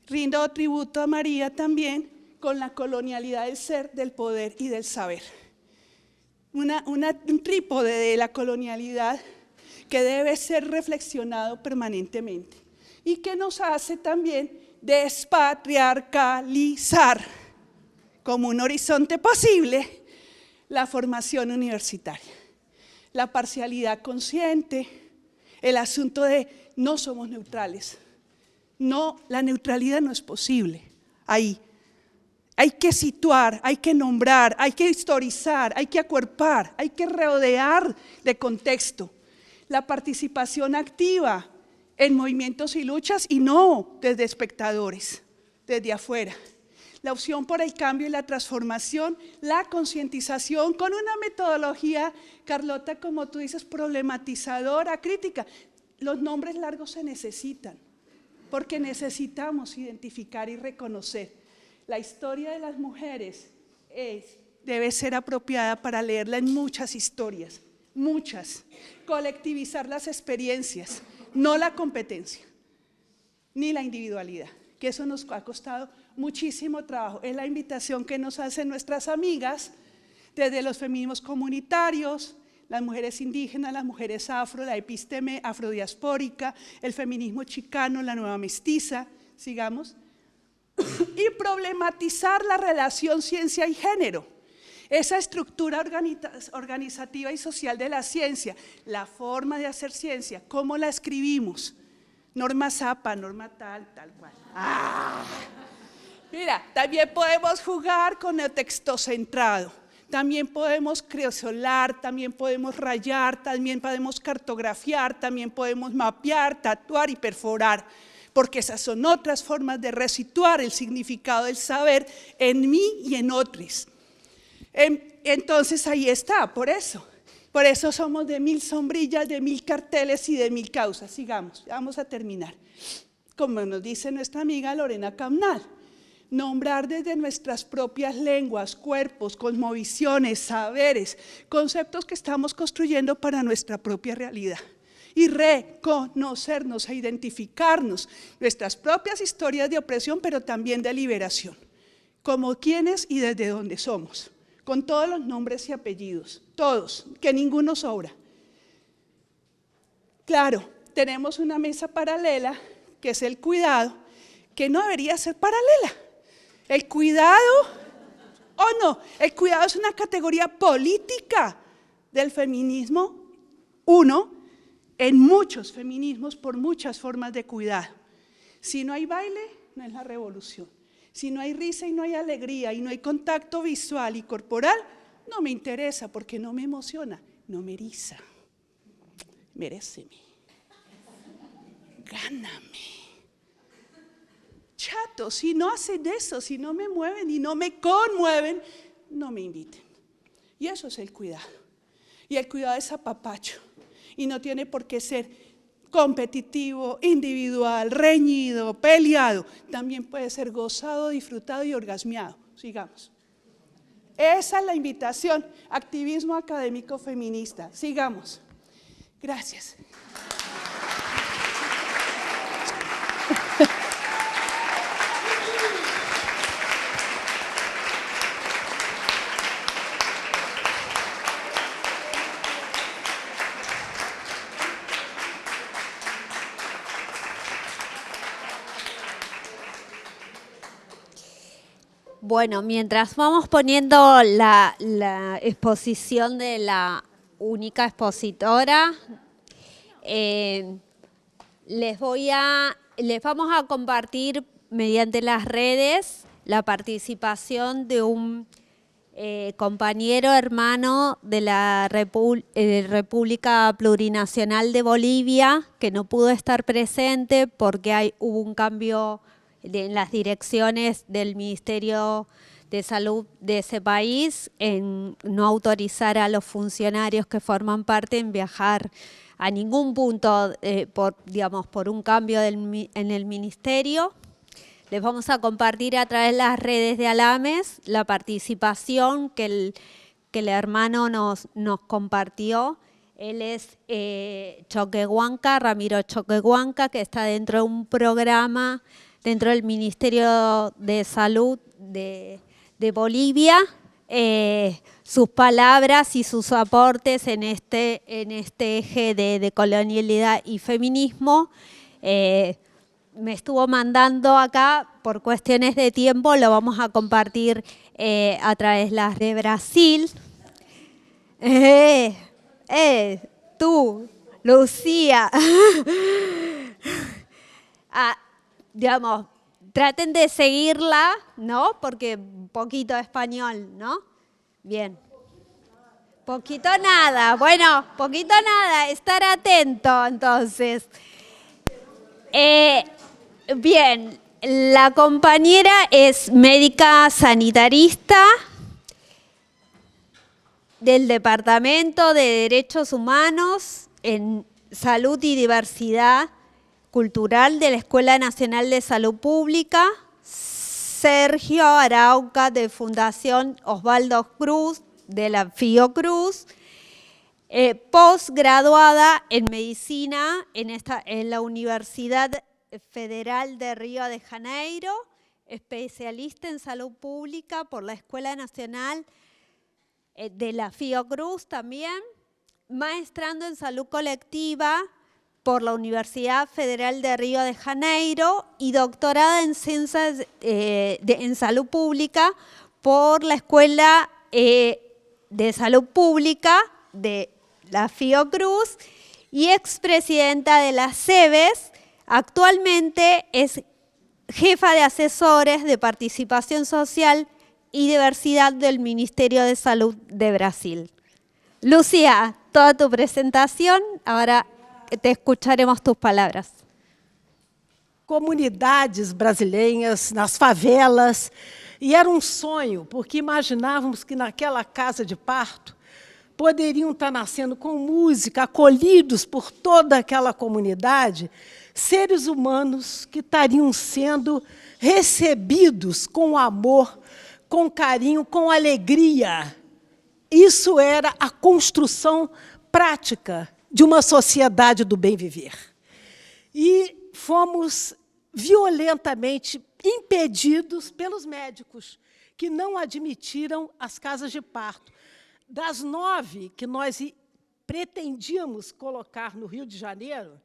rindo tributo a María también, con la colonialidad del ser, del poder y del saber. Un trípode de la colonialidad que debe ser reflexionado permanentemente y que nos hace también despatriarcalizar como un horizonte posible la formación universitaria, la parcialidad consciente, el asunto de no somos neutrales. No, la neutralidad no es posible ahí. Hay que situar, hay que nombrar, hay que historizar, hay que acuerpar, hay que rodear de contexto. La participación activa en movimientos y luchas y no desde espectadores, desde afuera. La opción por el cambio y la transformación, la concientización con una metodología, Carlota, como tú dices, problematizadora, crítica. Los nombres largos se necesitan, porque necesitamos identificar y reconocer. La historia de las mujeres debe ser apropiada para leerla en muchas historias, muchas. Colectivizar las experiencias, no la competencia, ni la individualidad, que eso nos ha costado muchísimo trabajo. Es la invitación que nos hacen nuestras amigas desde los feminismos comunitarios, las mujeres indígenas, las mujeres afro, la episteme afrodiaspórica, el feminismo chicano, la nueva mestiza, sigamos, y problematizar la relación ciencia y género, esa estructura organizativa y social de la ciencia, la forma de hacer ciencia, cómo la escribimos, norma Zappa, norma tal cual. Mira, también podemos jugar con el texto centrado. También podemos creosolar, también podemos rayar, también podemos cartografiar, también podemos mapear, tatuar y perforar, porque esas son otras formas de resituar el significado del saber en mí y en otros. Entonces ahí está, por eso somos de 1000 sombrillas, de 1000 carteles y de 1000 causas. Sigamos, vamos a terminar. Como nos dice nuestra amiga Lorena Camnal, nombrar desde nuestras propias lenguas, cuerpos, cosmovisiones, saberes, conceptos que estamos construyendo para nuestra propia realidad. Y reconocernos e identificarnos nuestras propias historias de opresión, pero también de liberación, como quiénes y desde dónde somos, con todos los nombres y apellidos, todos, que ninguno sobra. Claro, tenemos una mesa paralela, que es el cuidado, que no debería ser paralela. El cuidado, no, el cuidado es una categoría política del feminismo, en muchos feminismos por muchas formas de cuidado. Si no hay baile, no es la revolución. Si no hay risa y no hay alegría y no hay contacto visual y corporal, no me interesa porque no me emociona, no me eriza. Meréceme, gáname. Chato, si no hacen eso, si no me mueven y no me conmueven, no me inviten. Y eso es el cuidado. Y el cuidado es apapacho. Y no tiene por qué ser competitivo, individual, reñido, peleado. También puede ser gozado, disfrutado y orgasmeado. Sigamos. Esa es la invitación. Activismo académico feminista. Sigamos. Gracias. Bueno, mientras vamos poniendo la exposición de la única expositora, les vamos a compartir mediante las redes la participación de un compañero hermano de la República Plurinacional de Bolivia, que no pudo estar presente porque hubo un cambio en las direcciones del Ministerio de Salud de ese país en no autorizar a los funcionarios que forman parte en viajar a ningún punto por un cambio en el ministerio. Les vamos a compartir a través de las redes de Alames la participación que el hermano nos compartió. Él es Choquehuanca, Ramiro Choquehuanca, que está dentro de un programa dentro del Ministerio de Salud de Bolivia, sus palabras y sus aportes en este eje de colonialidad y feminismo. Me estuvo mandando acá, por cuestiones de tiempo, lo vamos a compartir a través de las de Brasil. Tú, Lucía. Digamos, traten de seguirla, ¿no? Porque un poquito de español, ¿no? Bien. Poquito nada, bueno, poquito nada, estar atento entonces. Bien, la compañera es médica sanitarista del Departamento de Derechos Humanos en Salud y Diversidad Cultural de la Escuela Nacional de Salud Pública, Sergio Arauca de Fundación Osvaldo Cruz de la Fiocruz, posgraduada en Medicina en la Universidad Federal de Río de Janeiro, especialista en Salud Pública por la Escuela Nacional de la Fiocruz también, maestrando en Salud Colectiva por la Universidad Federal de Río de Janeiro y doctorada en Ciencias en Salud Pública por la Escuela de Salud Pública de la Fiocruz y expresidenta de las CEBES. Actualmente es jefa de asesores de participación social y diversidad del Ministerio de Salud de Brasil. Lucía, toda tu presentación, ahora te escucharemos tus palabras. Comunidades brasileiras, nas favelas, e era um sonho, porque imaginávamos que naquela casa de parto poderiam estar nascendo com música, acolhidos por toda aquela comunidade, seres humanos que estariam sendo recebidos com amor, com carinho, com alegria. Isso era a construção prática de uma sociedade do bem viver. E fomos violentamente impedidos pelos médicos, que não admitiram as casas de parto. Das 9 que nós pretendíamos colocar no Rio de Janeiro,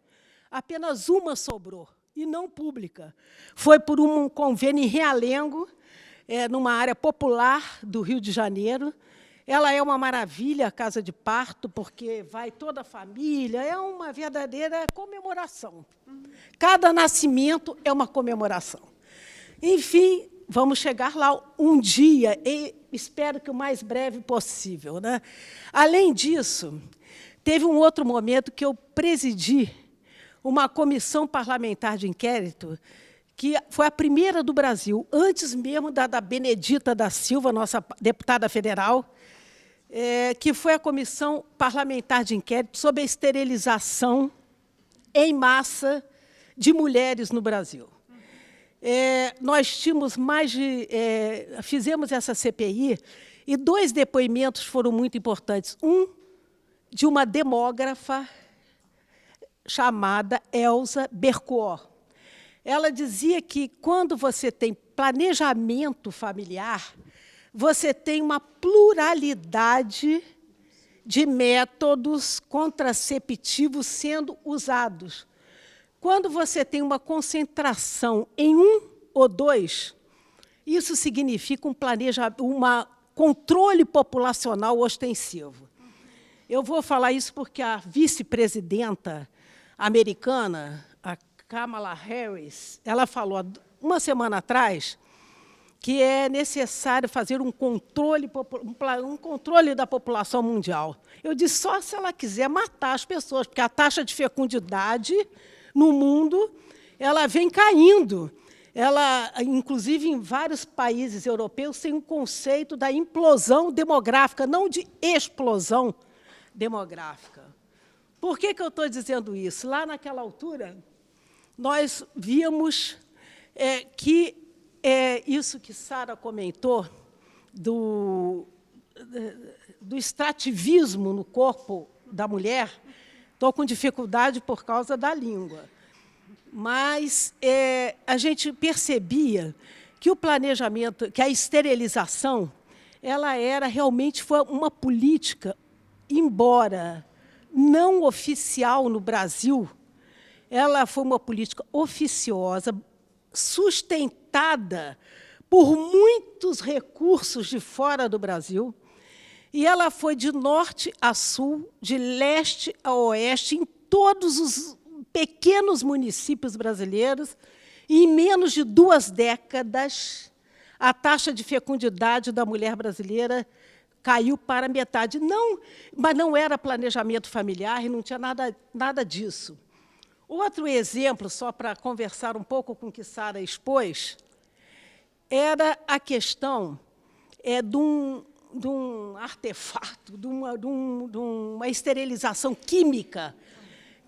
apenas uma sobrou, e não pública. Foi por um convênio em Realengo, numa área popular do Rio de Janeiro. Ela é uma maravilha, a casa de parto, porque vai toda a família, é uma verdadeira comemoração. Cada nascimento é uma comemoração. Enfim, vamos chegar lá um dia, e espero que o mais breve possível, né? Além disso, teve um outro momento que eu presidi uma comissão parlamentar de inquérito, que foi a primeira do Brasil, antes mesmo da Benedita da Silva, nossa deputada federal, que foi a Comissão Parlamentar de Inquérito sobre a esterilização em massa de mulheres no Brasil. Nós tínhamos fizemos essa CPI, e 2 depoimentos foram muito importantes. Um de uma demógrafa chamada Elza Bercourt. Ela dizia que, quando você tem planejamento familiar, você tem uma pluralidade de métodos contraceptivos sendo usados. Quando você tem uma concentração em um ou 2, isso significa um controle populacional ostensivo. Eu vou falar isso porque a vice-presidenta americana, a Kamala Harris, ela falou uma semana atrás que é necessário fazer um controle da população mundial. Eu disse, só se ela quiser matar as pessoas, porque a taxa de fecundidade no mundo ela vem caindo. Ela, inclusive, em vários países europeus, tem um conceito da implosão demográfica, não de explosão demográfica. Por que eu estou dizendo isso? Lá naquela altura, nós víamos que isso que Sara comentou, do extrativismo no corpo da mulher. Estou com dificuldade por causa da língua. mas a gente percebia que o planejamento, que a esterilização, ela realmente foi uma política, embora não oficial no Brasil, ela foi uma política oficiosa, sustentada por muitos recursos de fora do Brasil, e ela foi de norte a sul, de leste a oeste, em todos os pequenos municípios brasileiros, e em menos de 2 décadas, a taxa de fecundidade da mulher brasileira caiu para metade. Não, mas não era planejamento familiar e não tinha nada disso. Outro exemplo, só para conversar um pouco com o que Sara expôs, era a questão de um artefato, de uma esterilização química,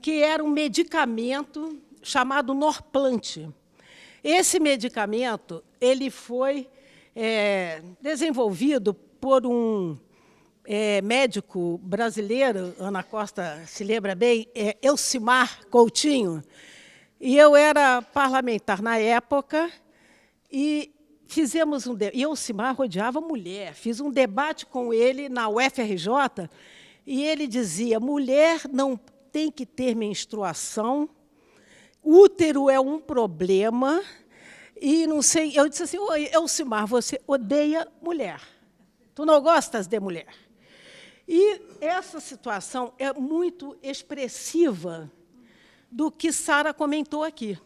que era um medicamento chamado Norplant. Esse medicamento ele foi desenvolvido por um médico brasileiro, Ana Costa se lembra bem, Elcimar Coutinho, e eu era parlamentar na época, e fizemos e Elcimar odiava mulher. Fiz um debate com ele na UFRJ, e ele dizia, mulher não tem que ter menstruação, útero é um problema, e não sei, eu disse assim, Elcimar, você odeia mulher, tu não gostas de mulher. E essa situação é muito expressiva do que Sara comentou aqui.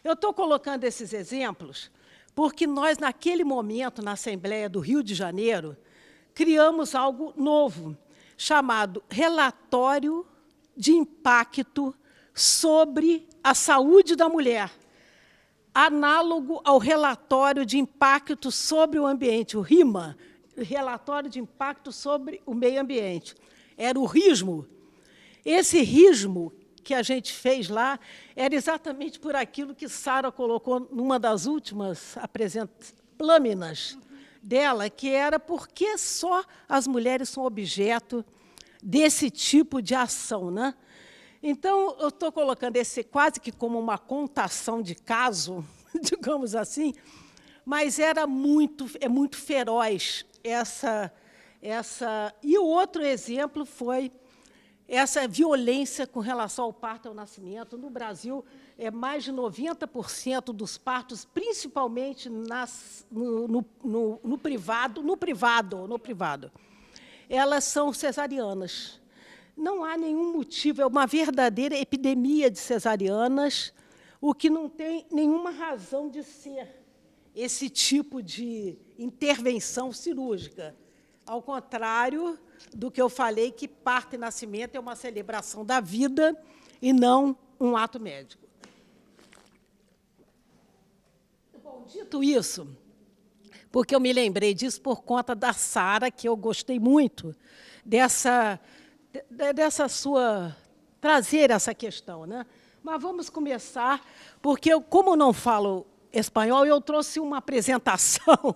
Eu estou colocando esses exemplos porque nós, naquele momento, na Assembleia do Rio de Janeiro, criamos algo novo, chamado Relatório de Impacto sobre a Saúde da Mulher, análogo ao Relatório de Impacto sobre o Ambiente, o RIMA, Relatório de Impacto sobre o Meio Ambiente. Era o RISMO. Esse RISMO que a gente fez lá era exatamente por aquilo que Sara colocou numa das últimas lâminas dela, que era por que só as mulheres são objeto desse tipo de ação, né? Então, eu estou colocando esse quase que como uma contação de caso, digamos assim, mas é muito feroz essa. E o outro exemplo foi essa violência com relação ao parto e ao nascimento. No Brasil, mais de 90% dos partos, principalmente no privado, elas são cesarianas. Não há nenhum motivo, é uma verdadeira epidemia de cesarianas, o que não tem nenhuma razão de ser esse tipo de intervenção cirúrgica. Ao contrário do que eu falei, que parto e nascimento é uma celebração da vida e não um ato médico. Bom, dito isso, porque eu me lembrei disso por conta da Sara, que eu gostei muito dessa sua trazer essa questão, né? Mas vamos começar, porque eu, como não falo espanhol, eu trouxe uma apresentação,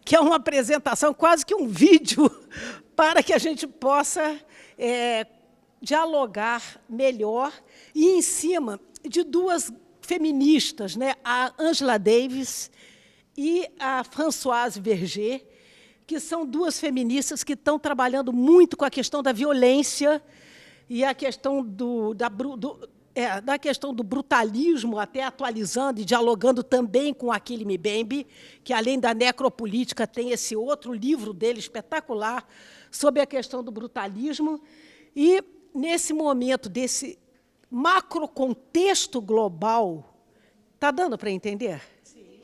que é uma apresentação, quase que um vídeo, para que a gente possa dialogar melhor, e em cima de 2 feministas, né? A Angela Davis e a Françoise Verger, que são 2 feministas que estão trabalhando muito com a questão da violência e a questão da questão do brutalismo, até atualizando e dialogando também com Achille Mbembe, que, além da necropolítica, tem esse outro livro dele espetacular sobre a questão do brutalismo. E, nesse momento desse macrocontexto global, está dando para entender? Sim.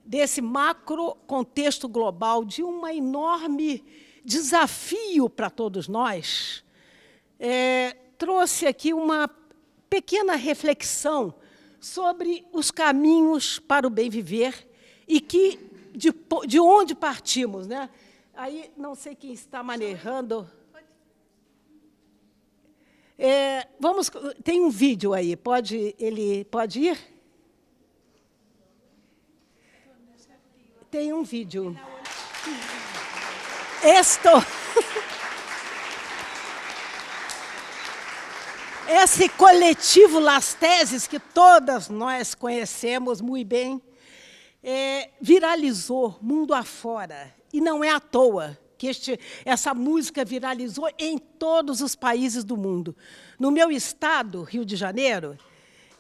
Desse macrocontexto global, de um enorme desafio para todos nós, trouxe aqui uma pequena reflexão sobre os caminhos para o bem viver e que de onde partimos, né? Aí não sei quem está manejando. Tem um vídeo aí. Ele pode ir? Tem um vídeo. esse coletivo Las Teses, que todas nós conhecemos muito bem, viralizou mundo afora. E não é à toa que essa música viralizou em todos os países do mundo. No meu estado, Rio de Janeiro,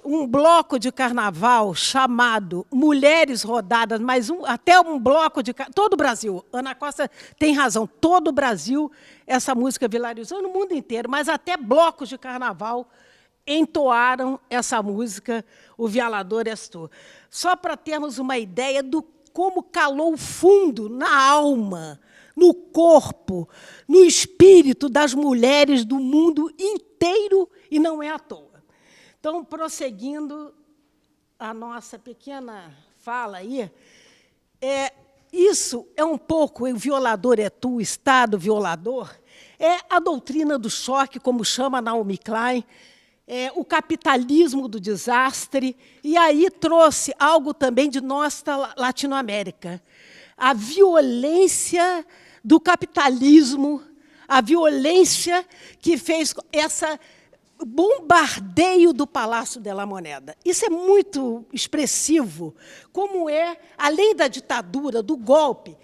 um bloco de carnaval chamado Mulheres Rodadas, até um bloco de... Todo o Brasil, Ana Costa tem razão, todo o Brasil, essa música viralizou no mundo inteiro, mas até blocos de carnaval entoaram essa música, O Violador És Tu. Só para termos uma ideia do como calou fundo na alma, no corpo, no espírito das mulheres do mundo inteiro, e não é à toa. Então, prosseguindo a nossa pequena fala aí, isso é um pouco, o violador é tu, o Estado violador, é a doutrina do choque, como chama Naomi Klein, o capitalismo do desastre, e aí trouxe algo também de nossa Latinoamérica, a violência do capitalismo, a violência que fez essa bombardeio do Palácio de la Moneda. Isso é muito expressivo, como além da ditadura, do golpe,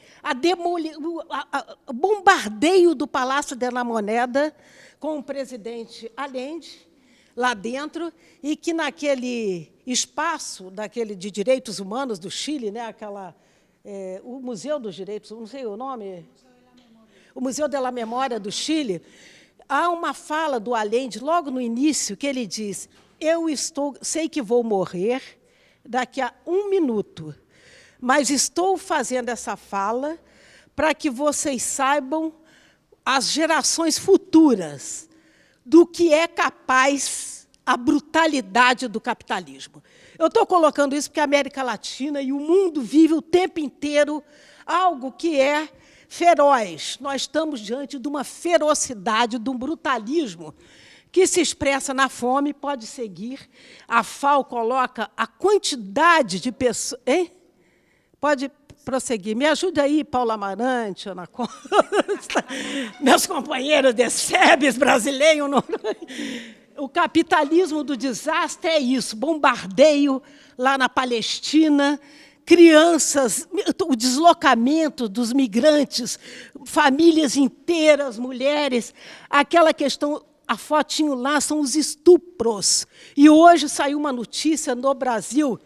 o bombardeio do Palácio de la Moneda com o presidente Allende lá dentro, e que naquele espaço de direitos humanos do Chile, né, o Museu dos Direitos, não sei o nome, o Museu de la Memória do Chile, há uma fala do Allende, logo no início, que ele diz: sei que vou morrer daqui a 1 minuto, mas estou fazendo essa fala para que vocês saibam, as gerações futuras, do que é capaz a brutalidade do capitalismo. Eu estou colocando isso porque a América Latina e o mundo vive o tempo inteiro algo que é feroz. Nós estamos diante de uma ferocidade, de um brutalismo que se expressa na fome, pode seguir. A FAO coloca a quantidade de pessoas... Hein? Pode prosseguir. Me ajuda aí, Paula Amarante, Ana Costa, meus companheiros de SEBS brasileiros. O capitalismo do desastre é isso, bombardeio lá na Palestina, crianças, o deslocamento dos migrantes, famílias inteiras, mulheres, aquela questão, a fotinho lá são os estupros. E hoje saiu uma notícia no Brasil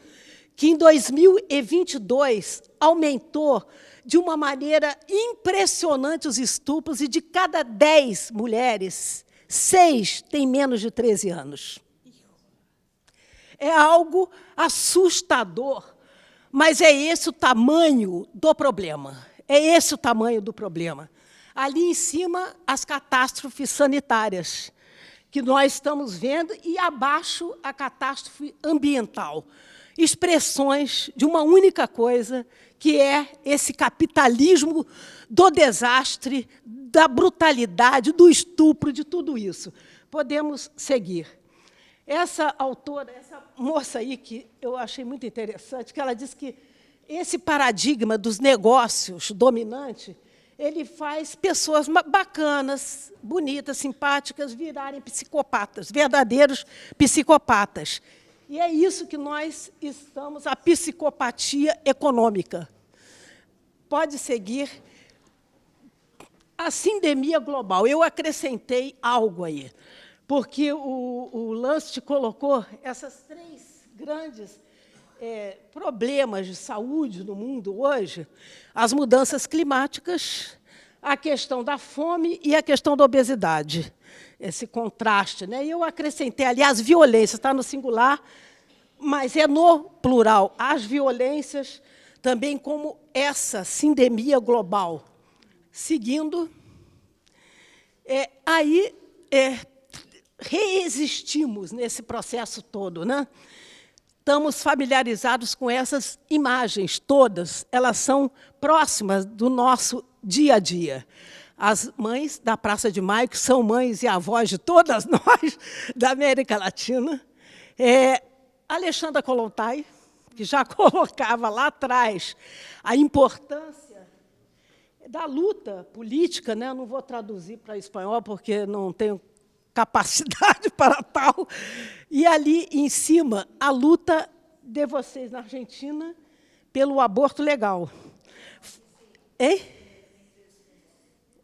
que em 2022 aumentou de uma maneira impressionante os estupros, e de cada 10 mulheres, 6 têm menos de 13 anos. É algo assustador. Mas é esse o tamanho do problema. É esse o tamanho do problema. Ali em cima, as catástrofes sanitárias que nós estamos vendo, e abaixo a catástrofe ambiental. Expressões de uma única coisa, que é esse capitalismo do desastre, da brutalidade, do estupro, de tudo isso. Podemos seguir. Essa autora, essa moça aí, que eu achei muito interessante, que ela diz que esse paradigma dos negócios dominante, ele faz pessoas bacanas, bonitas, simpáticas, virarem psicopatas, verdadeiros psicopatas. E é isso que nós estamos, a psicopatia econômica. Pode seguir. A sindemia global. Eu acrescentei algo aí, porque o Lance colocou essas 3 grandes problemas de saúde no mundo hoje: as mudanças climáticas, a questão da fome e a questão da obesidade. Esse contraste, né? E eu acrescentei ali as violências, está no singular, mas é no plural, as violências, também como essa sindemia global. Seguindo, aí reexistimos nesse processo todo, né? Estamos familiarizados com essas imagens todas, elas são próximas do nosso dia a dia. As mães da Praça de Maio, que são mães e avós de todas nós da América Latina. Alexandra Kollontai, que já colocava lá atrás a importância da luta política, né? Eu não vou traduzir para espanhol, porque não tenho capacidade para tal. E ali em cima, a luta de vocês na Argentina pelo aborto legal. Hein?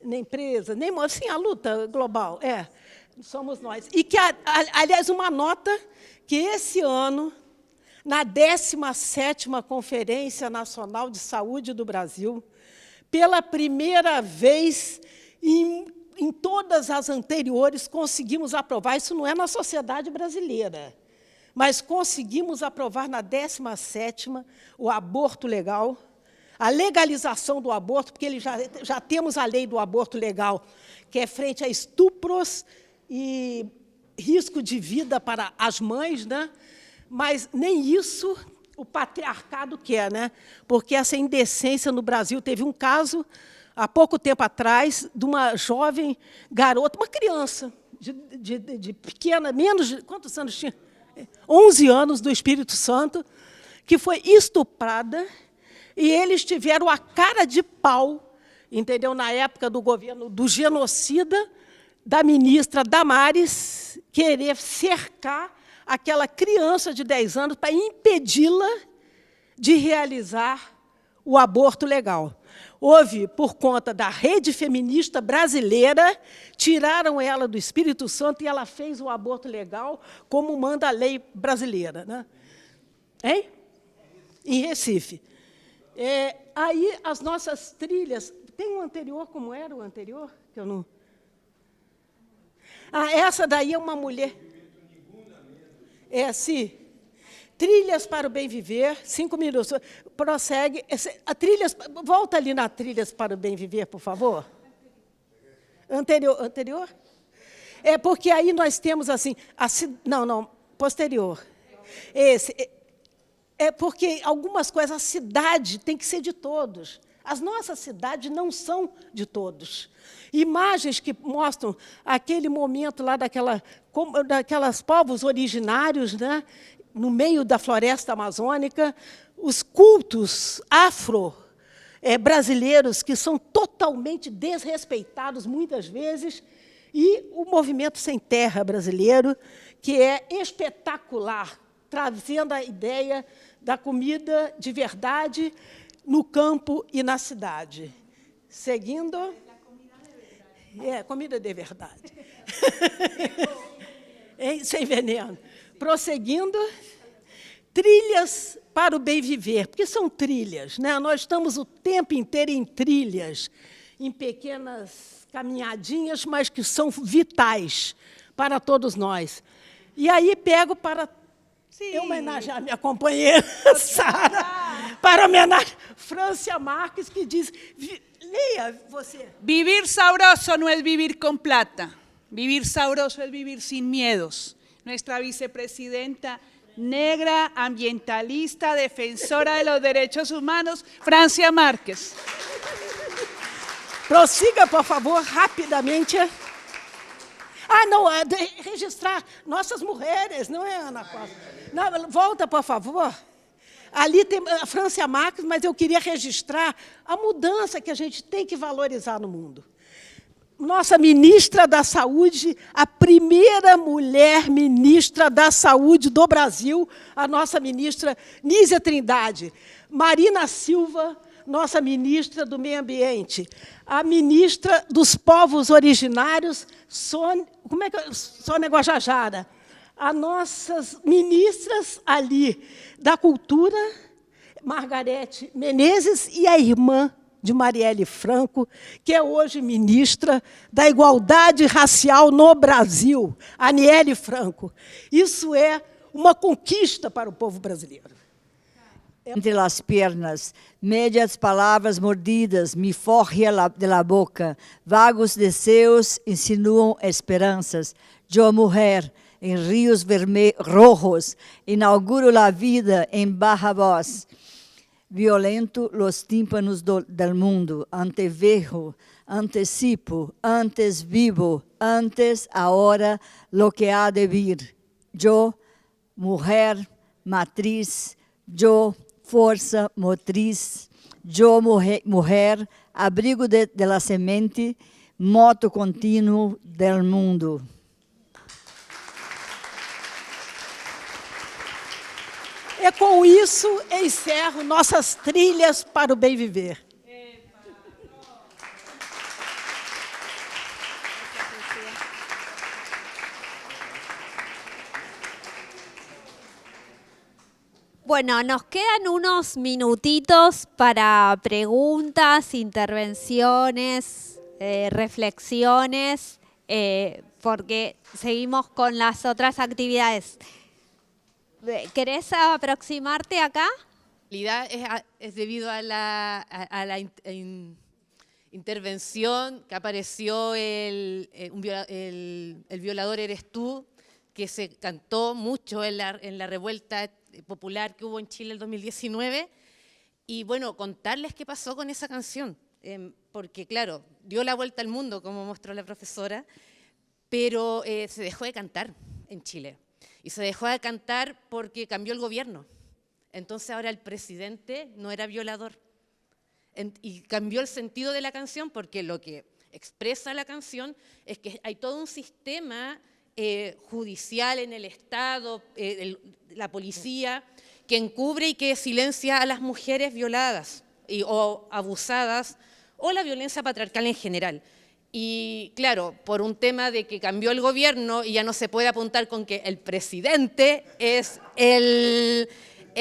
Nem empresa, nem assim, a luta global, somos nós. E que, aliás, uma nota que esse ano, na 17ª Conferência Nacional de Saúde do Brasil, pela primeira vez em todas as anteriores, conseguimos aprovar, isso não é na sociedade brasileira, mas conseguimos aprovar na 17ª o aborto legal, a legalização do aborto, porque já temos a lei do aborto legal, que é frente a estupros e risco de vida para as mães, né? Mas nem isso o patriarcado quer, né? Porque essa indecência no Brasil, teve um caso, há pouco tempo atrás, de uma jovem garota, uma criança, de pequena, menos de... Quantos anos tinha? 11 anos, do Espírito Santo, que foi estuprada, e eles tiveram a cara de pau, entendeu? Na época do governo do genocida, da ministra Damares, querer cercar aquela criança de 10 anos para impedi-la de realizar o aborto legal. Houve, por conta da rede feminista brasileira, tiraram ela do Espírito Santo e ela fez o aborto legal, como manda a lei brasileira, né? Hein? Em Recife. Aí, as nossas trilhas... Tem um anterior, como era o anterior? Que eu não... Essa daí é uma mulher... sim. Trilhas para o Bem Viver, 5 minutos. Prossegue. Volta ali na Trilhas para o Bem Viver, por favor. Anterior? É porque aí nós temos assim... Não, posterior. Esse... É porque algumas coisas, a cidade tem que ser de todos. As nossas cidades não são de todos. Imagens que mostram aquele momento lá daquelas povos originários, né, no meio da floresta amazônica, os cultos afro-brasileiros que são totalmente desrespeitados, muitas vezes, e o movimento Sem Terra brasileiro, que é espetacular, trazendo a ideia da comida de verdade no campo e na cidade. Seguindo... comida de verdade. Sem veneno. Prosseguindo, trilhas para o bem viver, porque são trilhas, né? Nós estamos o tempo inteiro em trilhas, em pequenas caminhadinhas, mas que são vitais para todos nós. E aí pego para homenagear a minha companheira, Sara, para homenagear Francia Marques, que diz... Leia você. Vivir sabroso no es vivir con plata. Vivir sabroso es vivir sin miedos. Nuestra vicepresidenta negra, ambientalista, defensora de los derechos humanos, Francia Marques. Prossiga, por favor, rapidamente. Não, registrar nossas mulheres, não é, Ana Costa? Não, volta, por favor. Ali tem a Francia Marques, mas eu queria registrar a mudança que a gente tem que valorizar no mundo. Nossa ministra da Saúde, a primeira mulher ministra da Saúde do Brasil, a nossa ministra Nízia Trindade. Marina Silva, nossa ministra do Meio Ambiente. A ministra dos Povos Originários, Sônia Guajajara. As nossas ministras ali da Cultura, Margarete Menezes, e a irmã de Marielle Franco, que é hoje ministra da Igualdade Racial no Brasil, Aniele Franco. Isso é uma conquista para o povo brasileiro. Entre las piernas, medias palavras mordidas me forre de la boca, vagos desejos insinuam esperanças. Eu, mulher, em rios rojos, inauguro la vida em barra voz. Violento los tímpanos del mundo, antevejo, antecipo, antes vivo, antes, ahora, lo que ha de vir. Yo, mujer, matriz, yo, força motriz, yo, mujer, abrigo de la semente, moto contínuo del mundo. E com isso, encerro nossas trilhas para o bem viver. Bueno, nos quedan unos minutitos para preguntas, intervenciones, reflexiones, porque seguimos con las otras actividades. ¿Querés aproximarte acá? En realidad es debido a la intervención que apareció el violador eres tú, que se cantó mucho en la revuelta popular que hubo en Chile el 2019. Y bueno, contarles qué pasó con esa canción, porque claro, dio la vuelta al mundo, como mostró la profesora, pero se dejó de cantar en Chile. Y se dejó de cantar porque cambió el gobierno. Entonces ahora el presidente no era violador. Y cambió el sentido de la canción porque lo que expresa la canción es que hay todo un sistema judicial en el Estado, la policía, que encubre y que silencia a las mujeres violadas o abusadas, o la violencia patriarcal en general. Y claro, por un tema de que cambió el gobierno y ya no se puede apuntar con que el presidente es el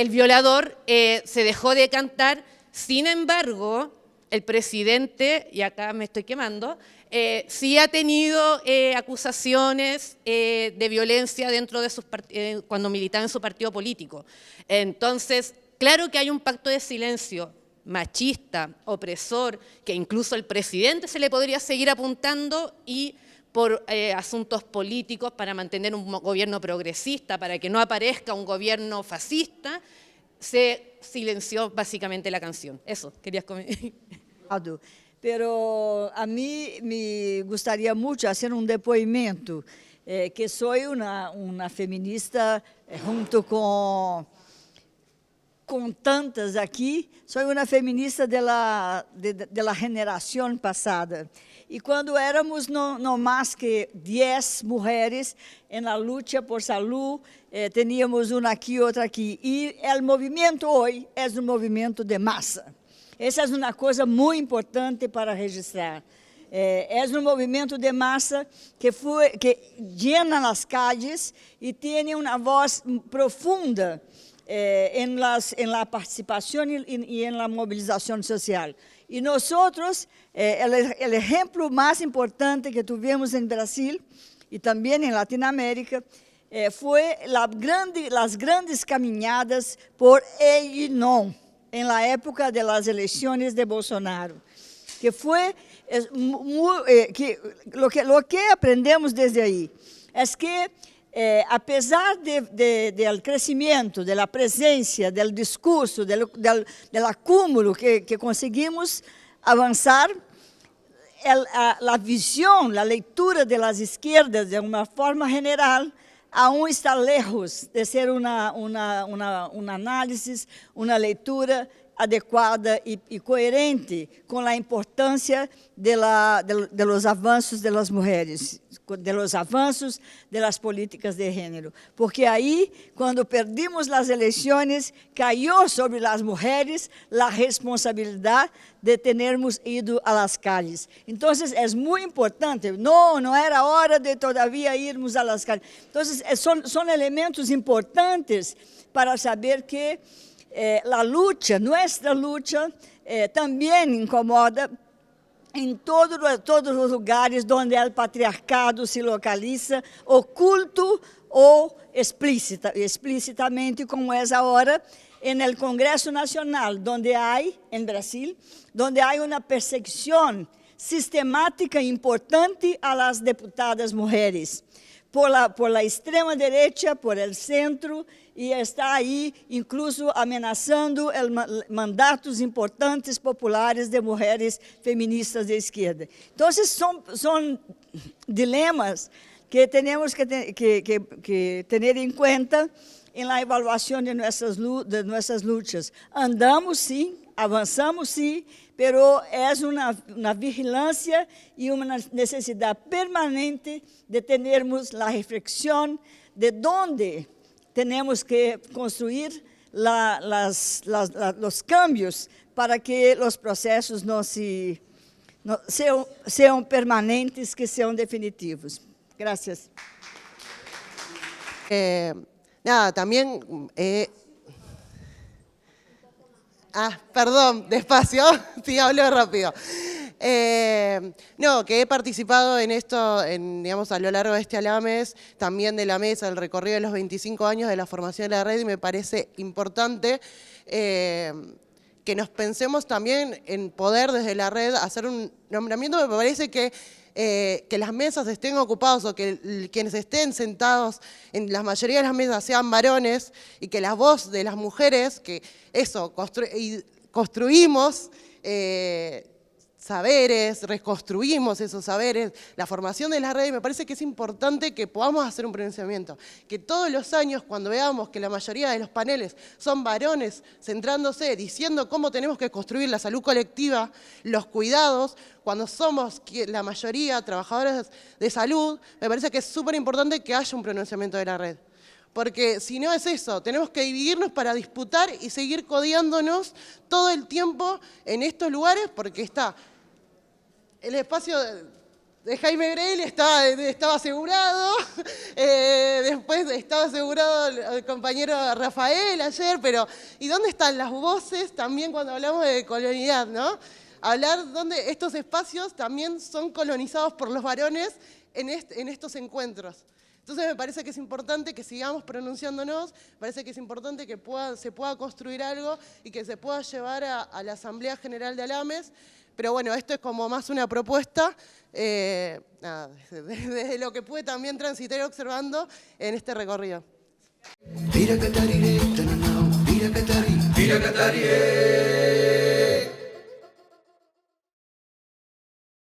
violador, se dejó de cantar. Sin embargo, el presidente, y acá me estoy quemando, sí ha tenido acusaciones de violencia dentro de cuando militaba en su partido político. Entonces, claro que hay un pacto de silencio machista, opresor, que incluso al presidente se le podría seguir apuntando y por asuntos políticos para mantener un gobierno progresista, para que no aparezca un gobierno fascista, se silenció básicamente la canción. Eso, querías comentar. Pero a mí me gustaría mucho hacer un depoimento, que soy una feminista junto con tantas aqui, sou uma feminista de la geração passada. E quando éramos não mais que 10 mulheres na luta por saúde, tínhamos uma aqui, outra aqui. E o movimento hoje é um movimento de massa. Essa é uma coisa muito importante para registrar. É um movimento de massa que llena as calles e tem uma voz profunda en la participación y en la movilización social. Y nosotros, el ejemplo más importante que tuvimos en Brasil y también en Latinoamérica fue las grandes caminadas por el no en la época de las elecciones de Bolsonaro, que fue lo que aprendemos desde ahí es que apesar del crecimiento, de la presencia, del discurso, del acúmulo que conseguimos avanzar, la visión, la lectura de las izquierdas de una forma general aún está lejos de ser un análisis, una lectura adequada y coherente con la importancia de los avanços de las mujeres, de los avanços de las políticas de género. Porque ahí, cuando perdimos las elecciones, cayó sobre las mujeres la responsabilidad de tenermos ido a las calles. Entonces, es muy importante. No era hora de todavía irmos a las calles. Entonces, son elementos importantes para saber que la lucha, nuestra lucha, también incomoda em todos os lugares onde o patriarcado se localiza, oculto ou explicitamente, como é agora no Congresso Nacional, onde há, em Brasil, onde há uma perseguição sistemática importante a las deputadas mulheres, por la extrema direita, por el centro, e está aí, incluso, ameaçando mandatos importantes populares de mulheres feministas de esquerda. Então, são dilemas que temos que ter em conta na avaliação de nossas lutas. Andamos, sim, avançamos, sim, pero é uma vigilância e uma necessidade permanente de termos a reflexão de onde temos que construir los cambios para que os processos não sejam permanentes, que sejam definitivos. Gracias. Nada, también... perdón, despacio, sí, hablo rápido. No, que he participado en esto, digamos, a lo largo de este Alames, también de la mesa, el recorrido de los 25 años de la formación de la red, y me parece importante que nos pensemos también en poder desde la red hacer un nombramiento. Me parece que las mesas estén ocupadas o que quienes estén sentados en la mayoría de las mesas sean varones, y que la voz de las mujeres, que eso, construimos saberes, reconstruimos esos saberes, la formación de la red. Me parece que es importante que podamos hacer un pronunciamiento, que todos los años, cuando veamos que la mayoría de los paneles son varones centrándose, diciendo cómo tenemos que construir la salud colectiva, los cuidados, cuando somos la mayoría trabajadores de salud, me parece que es súper importante que haya un pronunciamiento de la red. Porque si no es eso, tenemos que dividirnos para disputar y seguir codeándonos todo el tiempo en estos lugares, porque está el espacio de Jaime Grell estaba asegurado, después estaba asegurado el compañero Rafael ayer, pero ¿y dónde están las voces también cuando hablamos de colonialidad, no? Hablar donde estos espacios también son colonizados por los varones en estos encuentros. Entonces me parece que es importante que sigamos pronunciándonos, me parece que es importante que se pueda construir algo y que se pueda llevar a la Asamblea General de Alames. Pero bueno, esto es como más una propuesta, nada, desde lo que pude también transitar observando en este recorrido. Pira Catari,